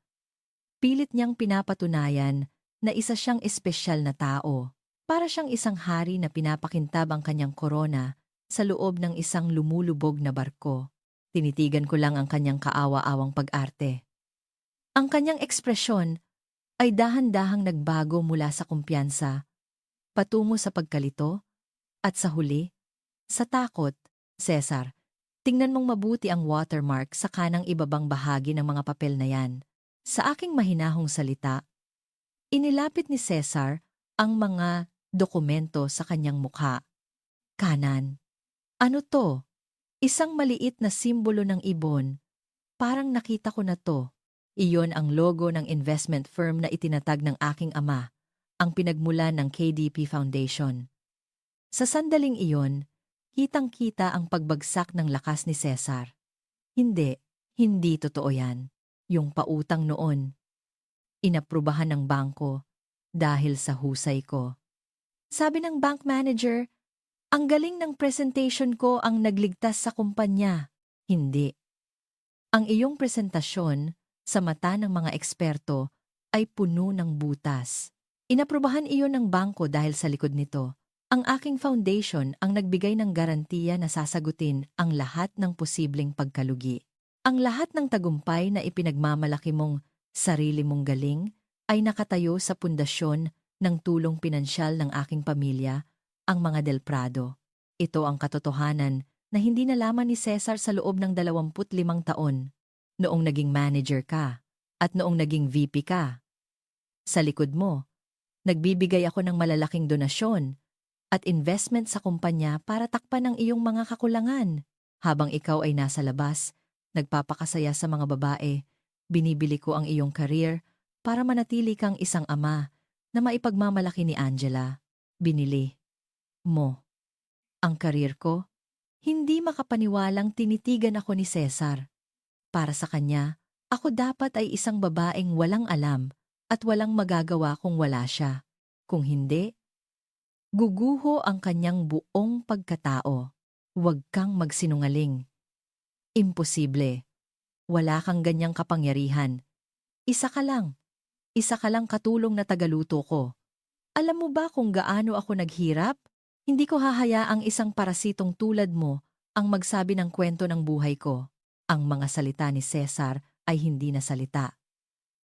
Pilit niyang pinapatunayan na isa siyang espesyal na tao. Para siyang isang hari na pinapakintab ang kanyang korona sa loob ng isang lumulubog na barko. Tinitigan ko lang ang kanyang kaawa-awang pag-arte. Ang kanyang ekspresyon ay dahan-dahang nagbago mula sa kumpiyansa, patungo sa pagkalito, at sa huli, sa takot. Cesar, tingnan mong mabuti ang watermark sa kanang ibabang bahagi ng mga papel na yan. Sa aking mahinahong salita, inilapit ni Cesar ang mga dokumento sa kanyang mukha. Kanan. Ano to? Isang maliit na simbolo ng ibon. Parang nakita ko na to. Iyon ang logo ng investment firm na itinatag ng aking ama, ang pinagmulan ng KDP Foundation. Sa sandaling iyon, kitang-kita ang pagbagsak ng lakas ni Cesar. Hindi totoo yan. Yung pautang noon. Inaprubahan ng bangko dahil sa husay ko. Sabi ng bank manager, ang galing ng presentation ko ang nagligtas sa kumpanya. Hindi. Ang iyong presentasyon sa mata ng mga eksperto ay puno ng butas. Inaprubahan iyon ng bangko dahil sa likod nito. Ang aking foundation ang nagbigay ng garantiya na sasagutin ang lahat ng posibleng pagkalugi. Ang lahat ng tagumpay na ipinagmamalaki mong sarili mong galing ay nakatayo sa pundasyon ng tulong pinansyal ng aking pamilya, ang mga Del Prado. Ito ang katotohanan na hindi nalaman ni Cesar sa loob ng 25 taon, noong naging manager ka at noong naging VP ka. Sa likod mo, nagbibigay ako ng malalaking donasyon at investment sa kumpanya para takpan ang iyong mga kakulangan. Habang ikaw ay nasa labas, nagpapakasaya sa mga babae, binibili ko ang iyong career para manatili kang isang ama na maipagmamalaki ni Angela. Binili mo ang career ko. Hindi makapaniwalang tinitigan ako ni Cesar. Para sa kanya, ako dapat ay isang babaeng walang alam at walang magagawa kung wala siya. Kung hindi, guguho ang kanyang buong pagkatao. Huwag kang magsinungaling. Imposible. Wala kang ganyang kapangyarihan. Isa ka lang. Isa ka lang katulong na tagaluto ko. Alam mo ba kung gaano ako naghirap? Hindi ko hahayaang isang parasitong tulad mo ang magsabi ng kwento ng buhay ko. Ang mga salita ni Cesar ay hindi na salita.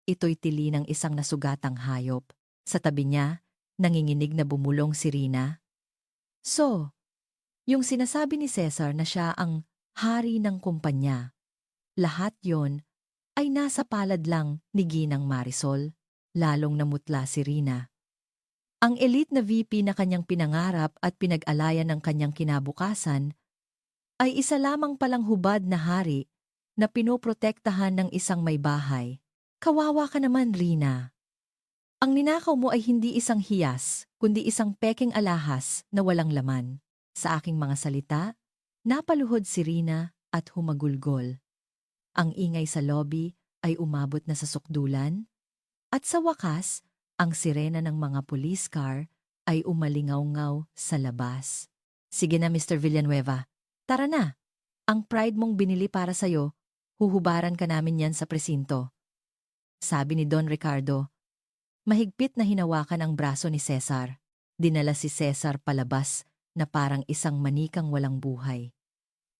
Ito'y tili ng isang nasugatang hayop. Sa tabi niya, nanginginig na bumulong si Rina. So, yung sinasabi ni Cesar na siya ang hari ng kumpanya, lahat yon ay nasa palad lang ni Ginang Marisol. Lalong namutla si Rina. Ang elite na VP na kanyang pinangarap at pinag-alayan ng kanyang kinabukasan ay isa lamang palang hubad na hari na pinoprotektahan ng isang may bahay. Kawawa ka naman, Rina. Ang ninakaw mo ay hindi isang hiyas, kundi isang peking alahas na walang laman. Sa aking mga salita, napaluhod si Rina at humagulgol. Ang ingay sa lobby ay umabot na sa sukdulan, at sa wakas, ang sirena ng mga police car ay umalingaw-ngaw sa labas. Sige na, Mr. Villanueva, tara na. Ang pride mong binili para sa'yo, huhubaran ka namin yan sa presinto. Sabi ni Don Ricardo. Mahigpit na hinawakan ang braso ni Cesar. Dinala si Cesar palabas na parang isang manikang walang buhay.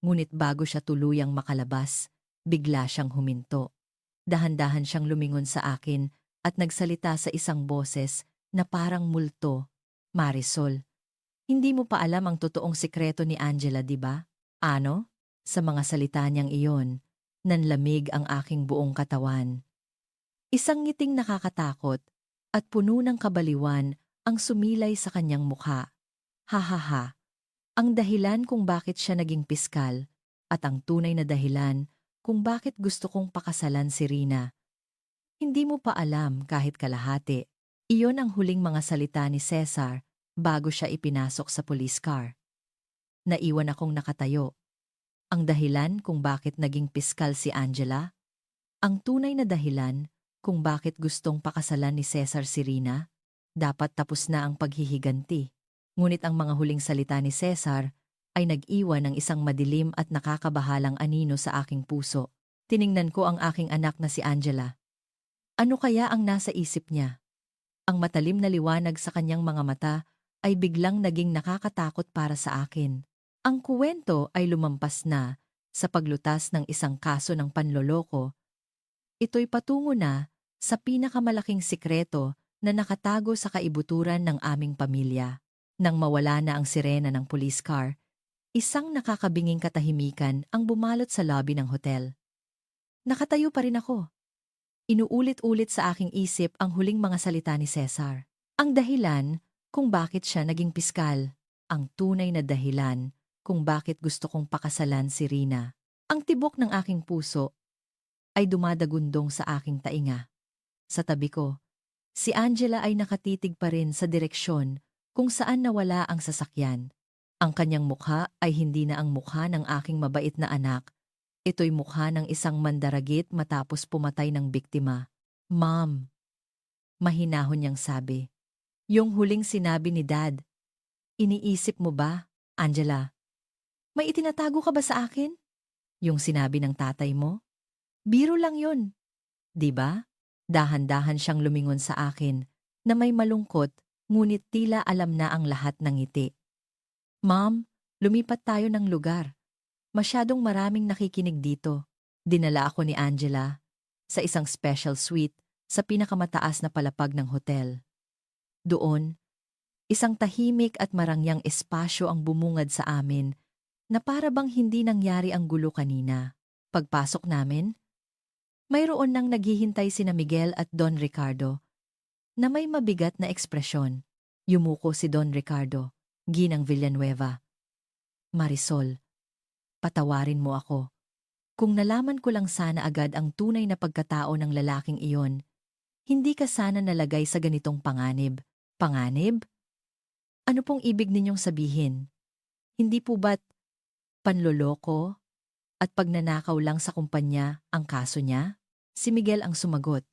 Ngunit bago siya tuluyang makalabas, bigla siyang huminto. Dahan-dahan siyang lumingon sa akin at nagsalita sa isang boses na parang multo. Marisol, hindi mo pa alam ang totoong sikreto ni Angela, di ba? Ano? Sa mga salita niyang iyon, nanlamig ang aking buong katawan. Isang ngiting nakakatakot at puno ng kabaliwan ang sumilay sa kanyang mukha. Ha ha ha. Ang dahilan kung bakit siya naging piskal at ang tunay na dahilan kung bakit gusto kong pakasalan si Rina. Hindi mo pa alam kahit kalahati. Iyon ang huling mga salita ni Cesar bago siya ipinasok sa police car. Naiwan akong nakatayo. Ang dahilan kung bakit naging piskal si Angela? Ang tunay na dahilan kung bakit gustong pakasalan ni Cesar si Rina? Dapat tapos na ang paghihiganti. Ngunit ang mga huling salita ni Cesar ay nag-iwan ng isang madilim at nakakabahalang anino sa aking puso. Tiningnan ko ang aking anak na si Angela. Ano kaya ang nasa isip niya? Ang matalim na liwanag sa kanyang mga mata ay biglang naging nakakatakot para sa akin. Ang kuwento ay lumampas na sa paglutas ng isang kaso ng panloloko. Ito'y patungo na sa pinakamalaking sikreto na nakatago sa kaibuturan ng aming pamilya. Nang mawala na ang sirena ng police car, isang nakakabinging katahimikan ang bumalot sa lobby ng hotel. Nakatayo pa rin ako. Inuulit-ulit sa aking isip ang huling mga salita ni Cesar. Ang dahilan kung bakit siya naging piskal. Ang tunay na dahilan kung bakit gusto kong pakasalan si Rina. Ang tibok ng aking puso ay dumadagundong sa aking tainga. Sa tabi ko, si Angela ay nakatitig pa rin sa direksyon kung saan nawala ang sasakyan. Ang kanyang mukha ay hindi na ang mukha ng aking mabait na anak. Ito'y mukha ng isang mandaragit matapos pumatay ng biktima. Ma'am, mahinahon niyang sabi. Yung huling sinabi ni Dad. Iniisip mo ba, Angela? May itinatago ka ba sa akin? Yung sinabi ng tatay mo? Biro lang yun. Di ba? Dahan-dahan siyang lumingon sa akin na may malungkot ngunit tila alam na ang lahat ng ngiti. Ma'am, lumipat tayo ng lugar. Masyadong maraming nakikinig dito. Dinala ako ni Angela sa isang special suite sa pinakamataas na palapag ng hotel. Doon, isang tahimik at marangyang espasyo ang bumungad sa amin na para bang hindi nangyari ang gulo kanina. Pagpasok namin, mayroon nang naghihintay sina Miguel at Don Ricardo na may mabigat na ekspresyon. Yumuko si Don Ricardo, Ginang Villanueva. Marisol, patawarin mo ako. Kung nalaman ko lang sana agad ang tunay na pagkatao ng lalaking iyon, hindi ka sana nalagay sa ganitong panganib. Panganib? Ano pong ibig ninyong sabihin? Hindi po ba't panloloko at pagnanakaw lang sa kumpanya ang kaso niya? Si Miguel ang sumagot.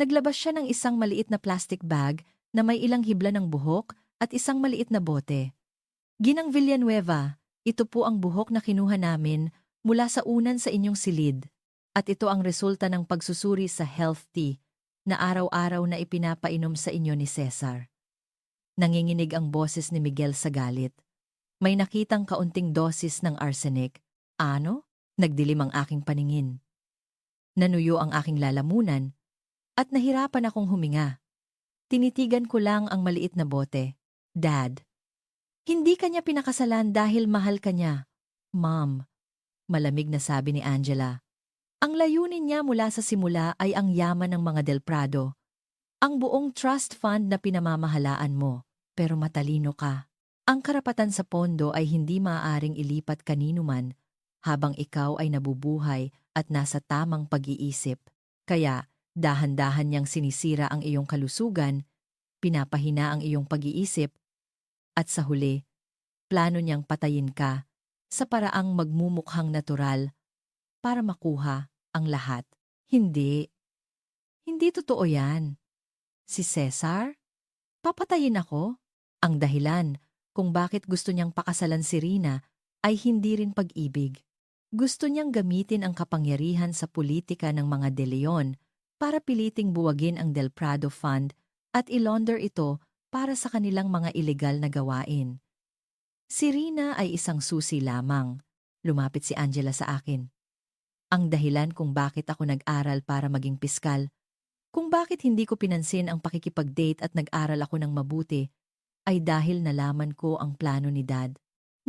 Naglabas siya ng isang maliit na plastic bag na may ilang hibla ng buhok at isang maliit na bote. Ginang Villanueva, ito po ang buhok na kinuha namin mula sa unan sa inyong silid. At ito ang resulta ng pagsusuri sa health tea na araw-araw na ipinapainom sa inyo ni Cesar. Nanginginig ang boses ni Miguel sa galit. May nakitang kaunting dosis ng arsenic. Ano? Nagdilim ang aking paningin. Nanuyo ang aking lalamunan at nahirapan akong huminga. Tinitigan ko lang ang maliit na bote. Dad, hindi kanya pinakasalan dahil mahal kanya. Mom, malamig na sabi ni Angela. Ang layunin niya mula sa simula ay ang yaman ng mga Del Prado. Ang buong trust fund na pinamamahalaan mo, pero matalino ka. Ang karapatan sa pondo ay hindi maaaring ilipat kanino man habang ikaw ay nabubuhay at nasa tamang pag-iisip. Kaya, dahan-dahan niyang sinisira ang iyong kalusugan, pinapahina ang iyong pag-iisip, at sa huli, plano niyang patayin ka sa paraang magmumukhang natural para makuha ang lahat. Hindi. Hindi totoo yan. Si Cesar? Papatayin ako? Ang dahilan kung bakit gusto niyang pakasalan si Rina ay hindi rin pag-ibig. Gusto niyang gamitin ang kapangyarihan sa politika ng mga De Leon para piliting buwagin ang Del Prado Fund at ilaunder ito para sa kanilang mga ilegal na gawain. Si Rina ay isang susi lamang. Lumapit si Angela sa akin. Ang dahilan kung bakit ako nag-aral para maging piskal, kung bakit hindi ko pinansin ang pakikipag-date at nag-aral ako ng mabuti, ay dahil nalaman ko ang plano ni Dad.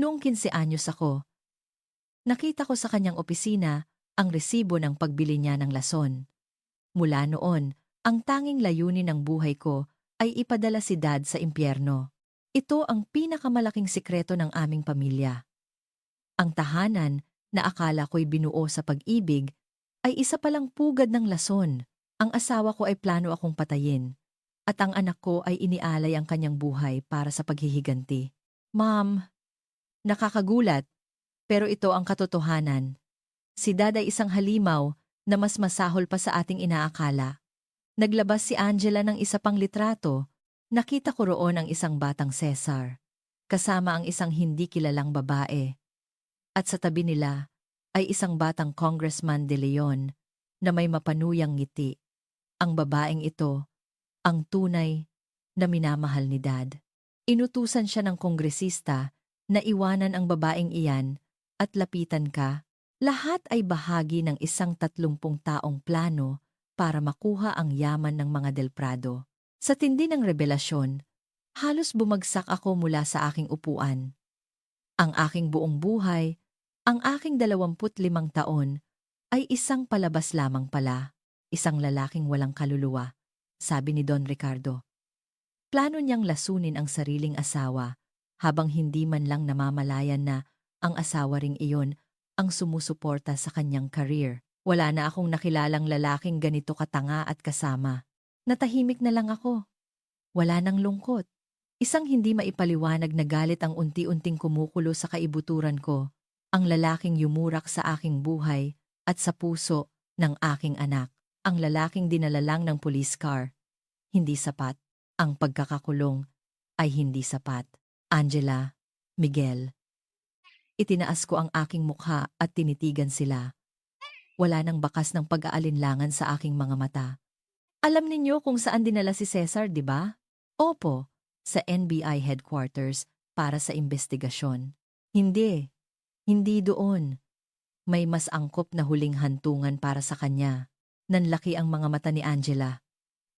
Noong 15 anyos ako, nakita ko sa kanyang opisina ang resibo ng pagbili niya ng lason. Mula noon, ang tanging layunin ng buhay ko ay ipadala si Dad sa impyerno. Ito ang pinakamalaking sikreto ng aming pamilya. Ang tahanan na akala ko'y binuo sa pag-ibig ay isa palang pugad ng lason. Ang asawa ko ay plano akong patayin at ang anak ko ay inialay ang kanyang buhay para sa paghihiganti. Ma'am, nakakagulat, pero ito ang katotohanan. Si Dad ay isang halimaw na mas masahol pa sa ating inaakala. Naglabas si Angela ng isa pang litrato. Nakita ko roon ang isang batang Cesar, kasama ang isang hindi kilalang babae. At sa tabi nila ay isang batang Congressman De Leon na may mapanuyang ngiti. Ang babaeng ito, ang tunay na minamahal ni Dad. Inutusan siya ng kongresista na iwanan ang babaeng iyan at lapitan ka. Lahat ay bahagi ng isang 30 taong plano para makuha ang yaman ng mga Del Prado. Sa tindi ng revelasyon, halos bumagsak ako mula sa aking upuan. Ang aking buong buhay, ang aking 25 taon, ay isang palabas lamang pala, isang lalaking walang kaluluwa, sabi ni Don Ricardo. Plano niyang lasunin ang sariling asawa habang hindi man lang namamalayan na ang asawa ring iyon ang sumusuporta sa kanyang career. Wala na akong nakilalang lalaking ganito katanga at kasama. Natahimik na lang ako. Wala nang lungkot. Isang hindi maipaliwanag na galit ang unti-unting kumukulo sa kaibuturan ko. Ang lalaking yumurak sa aking buhay at sa puso ng aking anak. Ang lalaking dinala lang ng police car. Hindi sapat. Ang pagkakakulong ay hindi sapat. Angela, Miguel. Itinaas ko ang aking mukha at tinitigan sila. Wala nang bakas ng pag-aalinlangan sa aking mga mata. Alam ninyo kung saan dinala si Cesar, di ba? Opo, sa NBI headquarters para sa investigasyon. Hindi, hindi doon. May mas angkop na huling hantungan para sa kanya. Nanlaki ang mga mata ni Angela.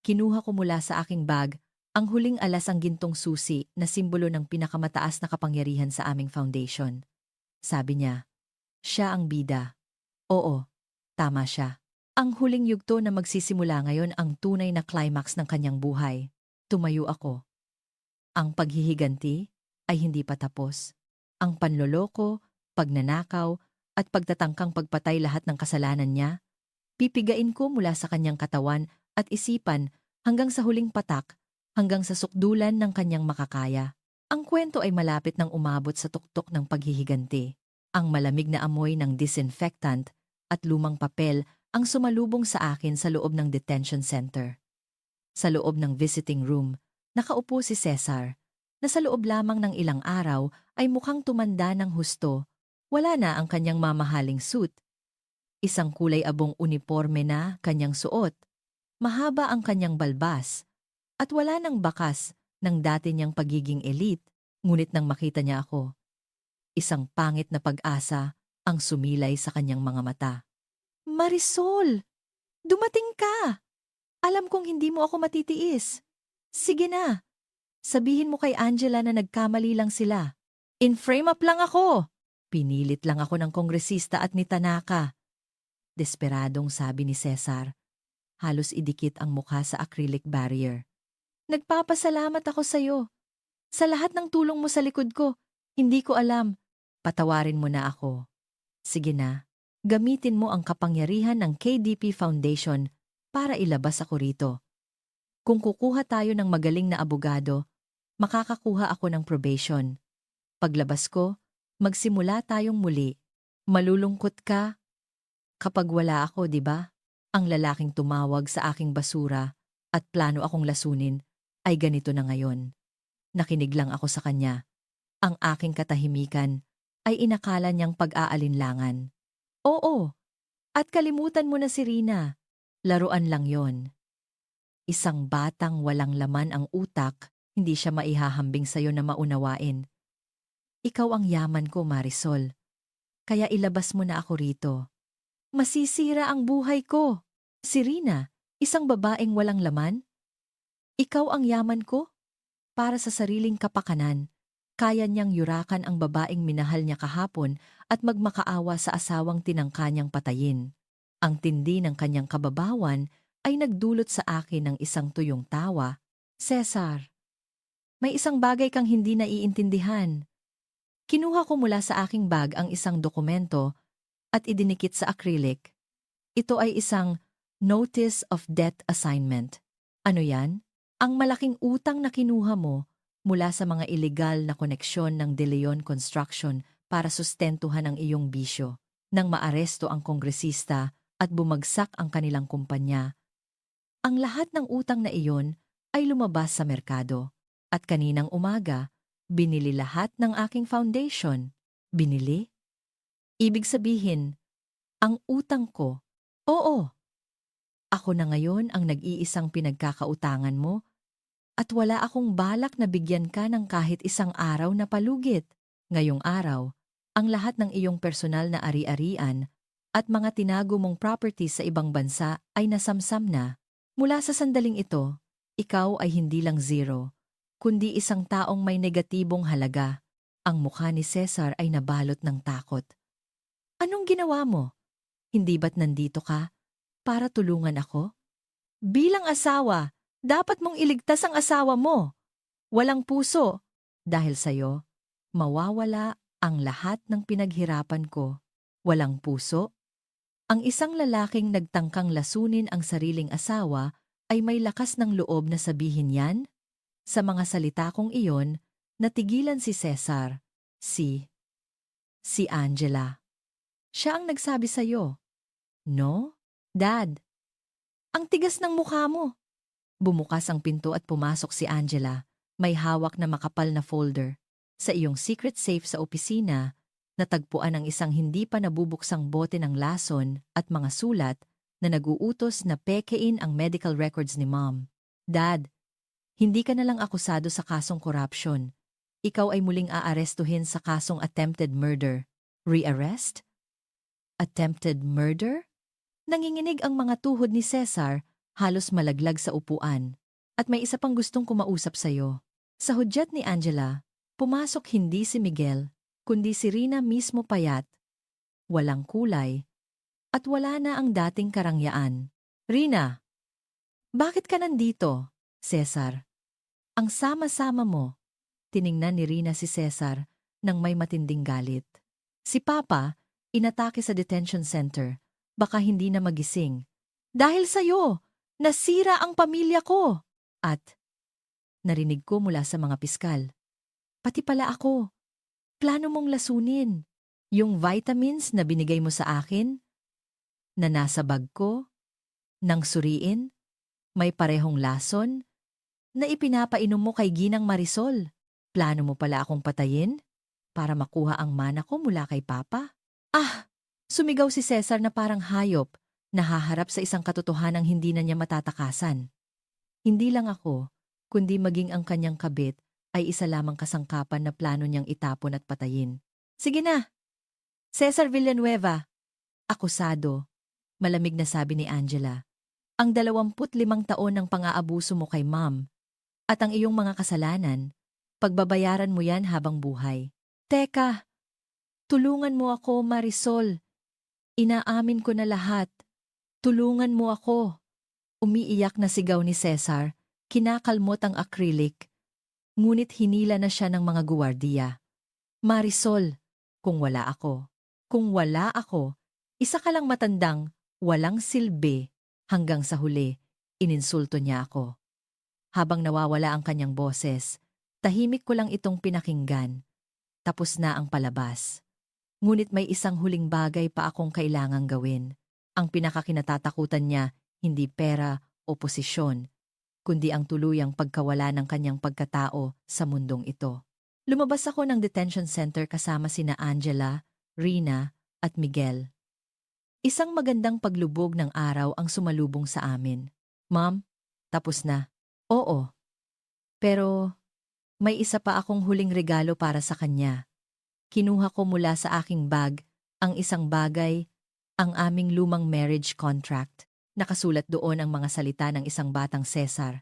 Kinuha ko mula sa aking bag ang huling alas ang gintong susi na simbolo ng pinakamataas na kapangyarihan sa aming foundation. Sabi niya, siya ang bida. Oo, tama siya. Ang huling yugto na magsisimula ngayon ang tunay na climax ng kanyang buhay. Tumayo ako. Ang paghihiganti ay hindi pa tapos. Ang panloloko, pagnanakaw, at pagtatangkang pagpatay lahat ng kasalanan niya, pipigain ko mula sa kanyang katawan at isipan hanggang sa huling patak, hanggang sa sukdulan ng kanyang makakaya. Ang kwento ay malapit nang umabot sa tuktok ng paghihiganti. Ang malamig na amoy ng disinfectant at lumang papel ang sumalubong sa akin sa loob ng detention center. Sa loob ng visiting room, nakaupo si Cesar, na sa loob lamang ng ilang araw ay mukhang tumanda ng husto. Wala na ang kanyang mamahaling suit. Isang kulay abong uniforme na kanyang suot. Mahaba ang kanyang balbas. At wala nang bakas ng dati niyang pagiging elite. Ngunit nang makita niya ako, isang pangit na pag-asa ang sumilay sa kanyang mga mata. Marisol! Dumating ka! Alam kong hindi mo ako matitiis. Sige na, sabihin mo kay Angela na nagkamali lang sila. In-frame up lang ako! Pinilit lang ako ng kongresista at ni Tanaka. Desperadong sabi ni Cesar. Halos idikit ang mukha sa acrylic barrier. Nagpapasalamat ako sa'yo. Sa lahat ng tulong mo sa likod ko, hindi ko alam. Patawarin mo na ako. Sige na, gamitin mo ang kapangyarihan ng KDP Foundation para ilabas ako rito. Kung kukuha tayo ng magaling na abogado, makakakuha ako ng probation. Paglabas ko, magsimula tayong muli. Malulungkot ka kapag wala ako, di ba? Ang lalaking tumawag sa aking basura at plano akong lasunin ay ganito na ngayon. Nakinig lang ako sa kanya. Ang aking katahimikan ay inakala niyang pag-aalinlangan. Oo, at kalimutan mo na si Rina. Laruan lang yon. Isang batang walang laman ang utak, hindi siya maihahambing sa'yo na maunawain. Ikaw ang yaman ko, Marisol. Kaya ilabas mo na ako rito. Masisira ang buhay ko. Si Rina, isang babaeng walang laman? Ikaw ang yaman ko? Para sa sariling kapakanan, kaya niyang yurakan ang babaeng minahal niya kahapon at magmakaawa sa asawang tinangka niyang patayin. Ang tindi ng kanyang kababawan ay nagdulot sa akin ng isang tuyong tawa. Cesar, may isang bagay kang hindi naiintindihan. Kinuha ko mula sa aking bag ang isang dokumento at idinikit sa acrylic. Ito ay isang Notice of Debt Assignment. Ano yan? Ang malaking utang na kinuha mo mula sa mga ilegal na koneksyon ng De Leon Construction para sustentuhan ang iyong bisyo. Nang maaresto ang kongresista at bumagsak ang kanilang kumpanya, ang lahat ng utang na iyon ay lumabas sa merkado. At kaninang umaga, binili lahat ng aking foundation. Binili? Ibig sabihin, ang utang ko, oo. Ako na ngayon ang nag-iisang pinagkakautangan mo at wala akong balak na bigyan ka ng kahit isang araw na palugit. Ngayong araw, ang lahat ng iyong personal na ari-arian at mga tinago mong properties sa ibang bansa ay nasamsam na. Mula sa sandaling ito, ikaw ay hindi lang zero, kundi isang taong may negatibong halaga. Ang mukha ni Cesar ay nabalot ng takot. Anong ginawa mo? Hindi ba't nandito ka para tulungan ako? Bilang asawa, dapat mong iligtas ang asawa mo. Walang puso. Dahil sa'yo, mawawala ang lahat ng pinaghirapan ko. Walang puso? Ang isang lalaking nagtangkang lasunin ang sariling asawa ay may lakas ng loob na sabihin yan? Sa mga salita kong iyon, natigilan si Cesar. Si Angela. Siya ang nagsabi sa'yo. No? Dad, ang tigas ng mukha mo. Bumukas ang pinto at pumasok si Angela. May hawak na makapal na folder. Sa iyong secret safe sa opisina, natagpuan ang isang hindi pa nabubuksang bote ng lason at mga sulat na nag-uutos na pekein ang medical records ni Mom. Dad, hindi ka na lang akusado sa kasong corruption. Ikaw ay muling aarestuhin sa kasong attempted murder. Re-arrest? Attempted murder? Nanginginig ang mga tuhod ni Cesar, halos malaglag sa upuan. At may isa pang gustong kumausap sa'yo. Sa hudyat ni Angela, pumasok hindi si Miguel, kundi si Rina mismo payat. Walang kulay, at wala na ang dating karangyaan. Rina, bakit ka nandito? Cesar. Ang sama-sama mo. Tiningnan ni Rina si Cesar nang may matinding galit. Si Papa, inatake sa detention center. Baka hindi na magising. Dahil sa'yo, nasira ang pamilya ko. At narinig ko mula sa mga piskal. Pati pala ako. Plano mong lasunin. Yung vitamins na binigay mo sa akin, na nasa bag ko, nang suriin, may parehong lason, na ipinapainom mo kay Ginang Marisol. Plano mo pala akong patayin para makuha ang mana ko mula kay Papa? Ah! Sumigaw si Cesar na parang hayop, nahaharap sa isang katotohanang hindi na niya matatakasan. Hindi lang ako, kundi maging ang kanyang kabit ay isa lamang kasangkapan na plano niyang itapon at patayin. Sige na! Cesar Villanueva! Akusado, malamig na sabi ni Angela. Ang 25 taon ng pang-aabuso mo kay Mom at ang iyong mga kasalanan, pagbabayaran mo yan habang buhay. Teka! Tulungan mo ako, Marisol! Inaamin ko na lahat. Tulungan mo ako. Umiiyak na sigaw ni Cesar, kinakalmot ang acrylic. Ngunit hinila na siya ng mga guwardiya. Marisol, kung wala ako, isa ka lang matandang, walang silbi. Hanggang sa huli, ininsulto niya ako. Habang nawawala ang kanyang boses, tahimik ko lang itong pinakinggan. Tapos na ang palabas. Ngunit may isang huling bagay pa akong kailangang gawin. Ang pinakakinatatakutan niya, hindi pera o posisyon, kundi ang tuluyang pagkawala ng kanyang pagkatao sa mundong ito. Lumabas ako ng detention center kasama sina Angela, Rina, at Miguel. Isang magandang paglubog ng araw ang sumalubong sa amin. Ma'am, tapos na. Oo. Pero may isa pa akong huling regalo para sa kanya. Kinuha ko mula sa aking bag ang isang bagay, ang aming lumang marriage contract. Nakasulat doon ang mga salita ng isang batang Cesar.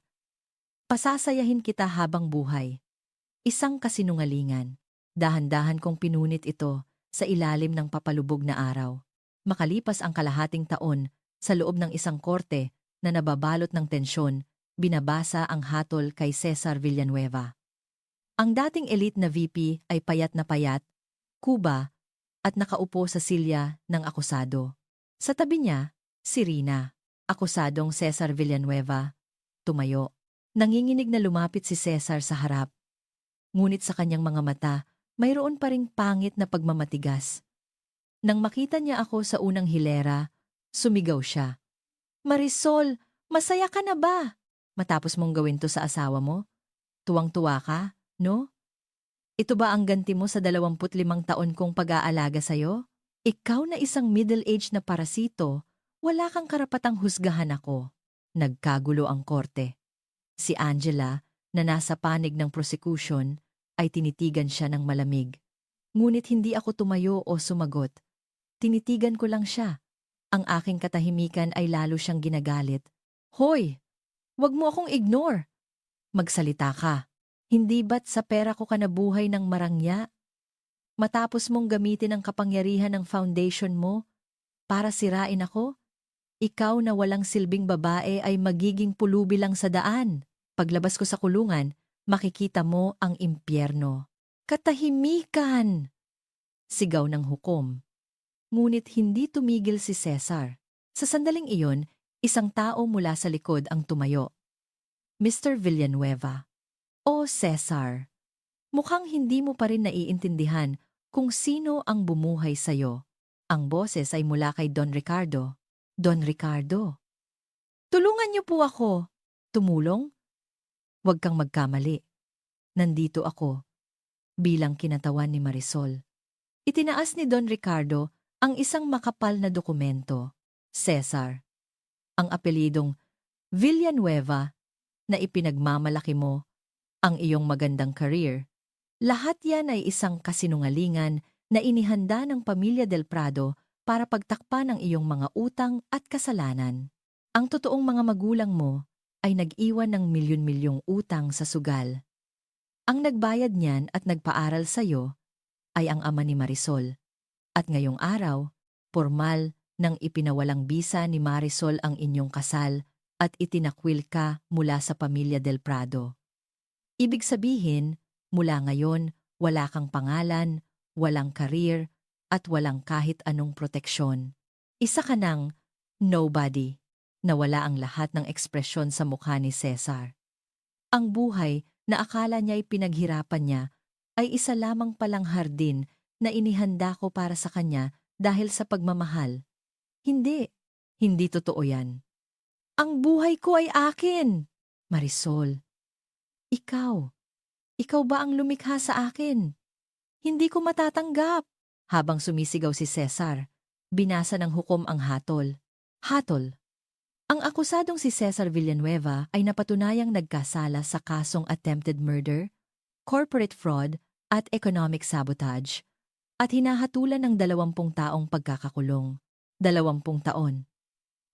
Pasasayahin kita habang buhay. Isang kasinungalingan. Dahan-dahan kong pinunit ito sa ilalim ng papalubog na araw. Makalipas ang kalahating taon, sa loob ng isang korte na nababalot ng tensyon, binabasa ang hatol kay Cesar Villanueva. Ang dating elite na VP ay payat na payat, kuba, at nakaupo sa silya ng akusado. Sa tabi niya, si Rina, akusadong Cesar Villanueva, tumayo. Nanginginig na lumapit si Cesar sa harap. Ngunit sa kanyang mga mata, mayroon pa ring pangit na pagmamatigas. Nang makita niya ako sa unang hilera, sumigaw siya. Marisol, masaya ka na ba? Matapos mong gawin to sa asawa mo? Tuwang-tuwa ka, no? Ito ba ang ganti mo sa 25 taon kong pag-aalaga sa'yo? Ikaw na isang middle-aged na parasito, wala kang karapatang husgahan ako. Nagkagulo ang korte. Si Angela, na nasa panig ng prosecution, ay tinitigan siya ng malamig. Ngunit hindi ako tumayo o sumagot. Tinitigan ko lang siya. Ang aking katahimikan ay lalo siyang ginagalit. Hoy! Wag mo akong ignore! Magsalita ka. Hindi ba't sa pera ko ka nabuhay ng marangya? Matapos mong gamitin ang kapangyarihan ng foundation mo para sirain ako? Ikaw na walang silbing babae ay magiging pulubi lang sa daan. Paglabas ko sa kulungan, makikita mo ang impyerno. Katahimikan! Sigaw ng hukom. Ngunit hindi tumigil si Cesar. Sa sandaling iyon, isang tao mula sa likod ang tumayo. Mr. Villanueva. O Cesar, mukhang hindi mo pa rin naiintindihan kung sino ang bumuhay sa'yo. Ang boses ay mula kay Don Ricardo. Don Ricardo. Tulungan niyo po ako. Tumulong? Huwag kang magkamali. Nandito ako. Bilang kinatawan ni Marisol. Itinaas ni Don Ricardo ang isang makapal na dokumento. Cesar. Ang apelidong Villanueva na ipinagmamalaki mo ang iyong magandang career. Lahat yan ay isang kasinungalingan na inihanda ng pamilya Del Prado para pagtakpan ang iyong mga utang at kasalanan. Ang totoong mga magulang mo ay nag-iwan ng milyon-milyong utang sa sugal. Ang nagbayad niyan at nagpaaral sa iyo ay ang ama ni Marisol. At ngayong araw, formal nang ipinawalang bisa ni Marisol ang inyong kasal at itinakwil ka mula sa pamilya Del Prado. Ibig sabihin, mula ngayon, wala kang pangalan, walang career, at walang kahit anong proteksyon. Isa ka ng nobody, na wala ang lahat ng ekspresyon sa mukha ni Cesar. Ang buhay na akala niya'y pinaghirapan niya ay isa lamang palang hardin na inihanda ko para sa kanya dahil sa pagmamahal. Hindi, hindi totoo yan. Ang buhay ko ay akin! Marisol, ikaw ba ang lumikha sa akin? Hindi ko matatanggap. Habang sumisigaw si Cesar, binasa ng hukom ang hatol. Hatol. Ang akusadong si Cesar Villanueva ay napatunayang nagkasala sa kasong attempted murder, corporate fraud at economic sabotage at hinahatulan ng 20 taong pagkakakulong. 20 taon.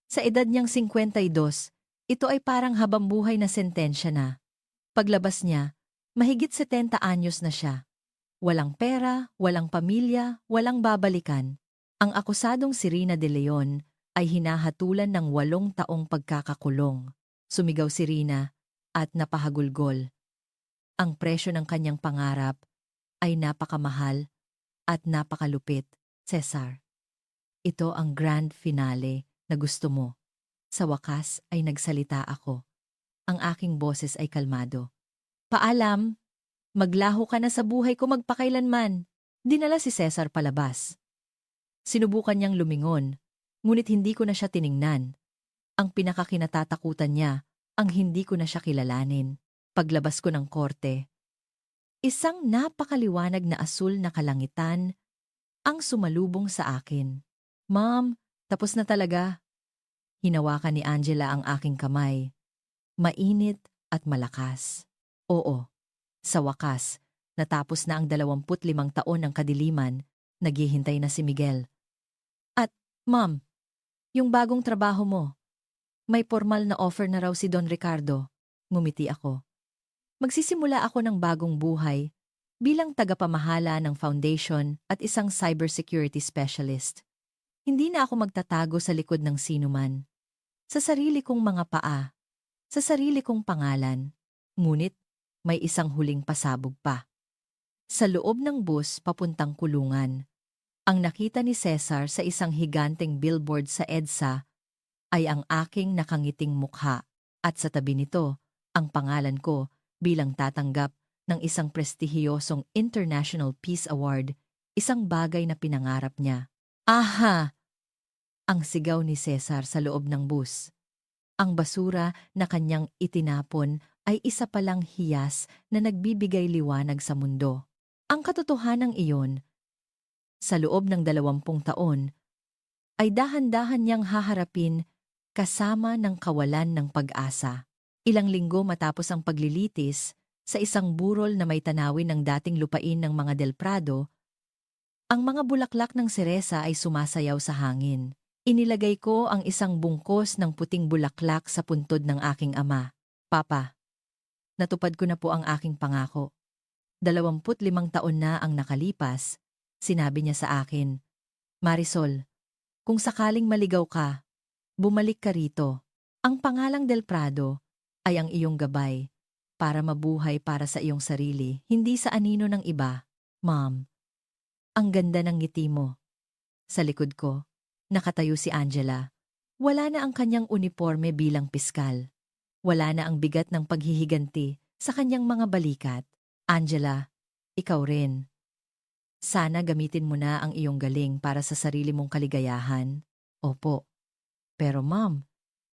Sa edad niyang 52, ito ay parang habambuhay na sentensya na. Paglabas niya, mahigit 70 anyos na siya. Walang pera, walang pamilya, walang babalikan. Ang akusadong si Rina De Leon ay hinahatulan ng 8 taong pagkakakulong. Sumigaw si Rina at napahagulgol. Ang presyo ng kanyang pangarap ay napakamahal at napakalupit, Cesar. Ito ang grand finale na gusto mo. Sa wakas ay nagsalita ako. Ang aking boses ay kalmado. Paalam, maglaho ka na sa buhay ko magpakailanman. Dinala si Cesar palabas. Sinubukan niyang lumingon, ngunit hindi ko na siya tiningnan. Ang pinakakinatatakutan niya, ang hindi ko na siya kilalanin. Paglabas ko ng korte, isang napakaliwanag na asul na kalangitan ang sumalubong sa akin. Ma'am, tapos na talaga. Hinawakan ni Angela ang aking kamay. Mainit at malakas. Oo, sa wakas, natapos na ang 25 taon ng kadiliman, naghihintay na si Miguel. At, ma'am, yung bagong trabaho mo, may formal na offer na raw si Don Ricardo. Ngumiti ako. Magsisimula ako ng bagong buhay bilang tagapamahala ng foundation at isang cybersecurity specialist. Hindi na ako magtatago sa likod ng sinuman. Sa sarili kong mga paa, sa sarili kong pangalan. Ngunit, may isang huling pasabog pa. Sa loob ng bus papuntang kulungan, ang nakita ni Cesar sa isang higanteng billboard sa EDSA ay ang aking nakangiting mukha at sa tabi nito ang pangalan ko bilang tatanggap ng isang prestihiyosong International Peace Award, isang bagay na pinangarap niya. Aha! Ang sigaw ni Cesar sa loob ng bus. Ang basura na kanyang itinapon ay isa palang hiyas na nagbibigay liwanag sa mundo. Ang katotohanan iyon, sa loob ng 20 taon, ay dahan-dahan niyang haharapin kasama ng kawalan ng pag-asa. Ilang linggo matapos ang paglilitis, sa isang burol na may tanawin ng dating lupain ng mga Del Prado, ang mga bulaklak ng seresa ay sumasayaw sa hangin. Inilagay ko ang isang bungkos ng puting bulaklak sa puntod ng aking ama. Papa, natupad ko na po ang aking pangako. 25 taon na ang nakalipas, sinabi niya sa akin, Marisol, kung sakaling maligaw ka, bumalik ka rito. Ang pangalang Del Prado ay ang iyong gabay para mabuhay para sa iyong sarili, hindi sa anino ng iba. Mom, ang ganda ng ngiti mo. Sa likod ko, nakatayo si Angela. Wala na ang kanyang uniforme bilang piskal. Wala na ang bigat ng paghihiganti sa kanyang mga balikat. Angela, ikaw rin. Sana gamitin mo na ang iyong galing para sa sarili mong kaligayahan. Opo. Pero ma'am,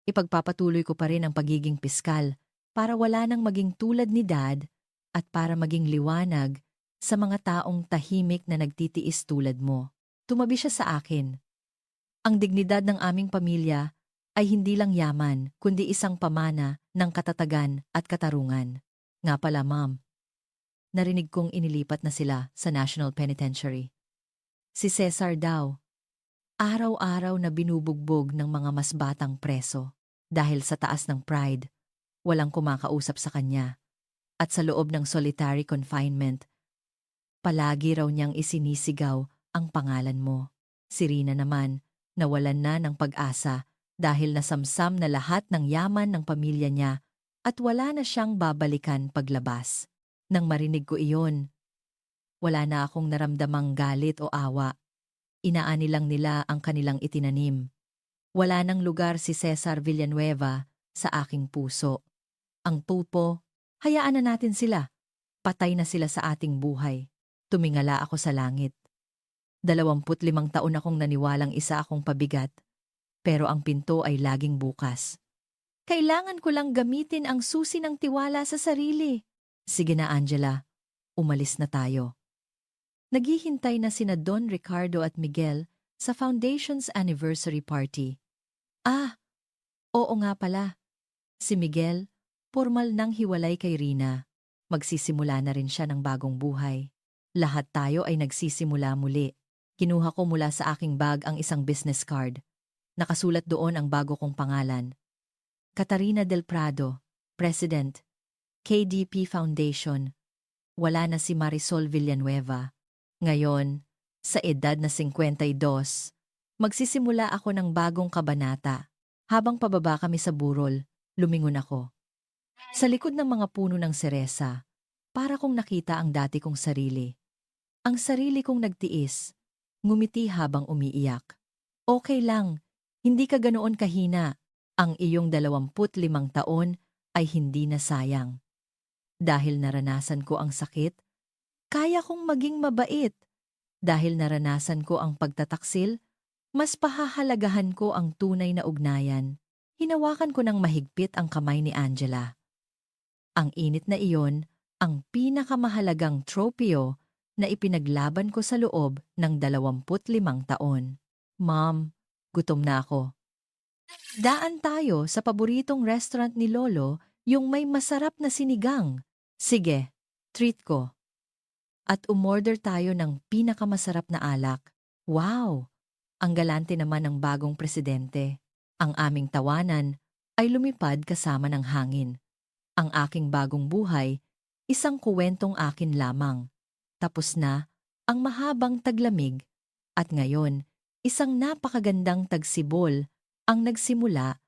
ipagpapatuloy ko pa rin ang pagiging piskal para wala nang maging tulad ni Dad at para maging liwanag sa mga taong tahimik na nagtitiis tulad mo. Tumabi siya sa akin. Ang dignidad ng aming pamilya ay hindi lang yaman, kundi isang pamana ng katatagan at katarungan. Nga pala, ma'am, narinig kong inilipat na sila sa National Penitentiary. Si Cesar daw, araw-araw na binubugbog ng mga mas batang preso. Dahil sa taas ng pride, walang kumakausap sa kanya. At sa loob ng solitary confinement, palagi raw niyang isinisigaw ang pangalan mo. Si Rina naman, nawalan na ng pag-asa dahil nasamsam na lahat ng yaman ng pamilya niya at wala na siyang babalikan paglabas. Nang marinig ko iyon, wala na akong naramdamang galit o awa. Inaani lang nila ang kanilang itinanim. Wala nang lugar si Cesar Villanueva sa aking puso. Ang tulpo, hayaan na natin sila. Patay na sila sa ating buhay. Tumingala ako sa langit. 25 taon akong naniwalang isa akong pabigat, pero ang pinto ay laging bukas. Kailangan ko lang gamitin ang susi ng tiwala sa sarili. Sige na, Angela, umalis na tayo. Naghihintay na sina Don Ricardo at Miguel sa Foundation's anniversary party. Ah, oo nga pala. Si Miguel, formal nang hiwalay kay Rina. Magsisimula na rin siya ng bagong buhay. Lahat tayo ay nagsisimula muli. Kinuha ko mula sa aking bag ang isang business card. Nakasulat doon ang bago kong pangalan. Catarina Del Prado, President, KDP Foundation. Wala na si Marisol Villanueva. Ngayon, sa edad na 52, magsisimula ako ng bagong kabanata. Habang pababa kami sa burol, lumingon ako. Sa likod ng mga puno ng seresa, para kong nakita ang dati kong sarili. Ang sarili kong nagtiis, ngumiti habang umiiyak. Okay lang, hindi ka ganoon kahina. Ang iyong 25 taon ay hindi na sayang. Dahil naranasan ko ang sakit, kaya kong maging mabait. Dahil naranasan ko ang pagtataksil, mas pahahalagahan ko ang tunay na ugnayan. Hinawakan ko ng mahigpit ang kamay ni Angela. Ang init na iyon, ang pinakamahalagang tropeo na ipinaglaban ko sa loob ng 25 taon. Mom, gutom na ako. Daan tayo sa paboritong restaurant ni Lolo, yung may masarap na sinigang. Sige, treat ko. At umorder tayo ng pinakamasarap na alak. Wow! Ang galante naman ng bagong presidente. Ang aming tawanan ay lumipad kasama ng hangin. Ang aking bagong buhay, isang kuwentong akin lamang. Tapos na ang mahabang taglamig at ngayon, isang napakagandang tagsibol ang nagsimula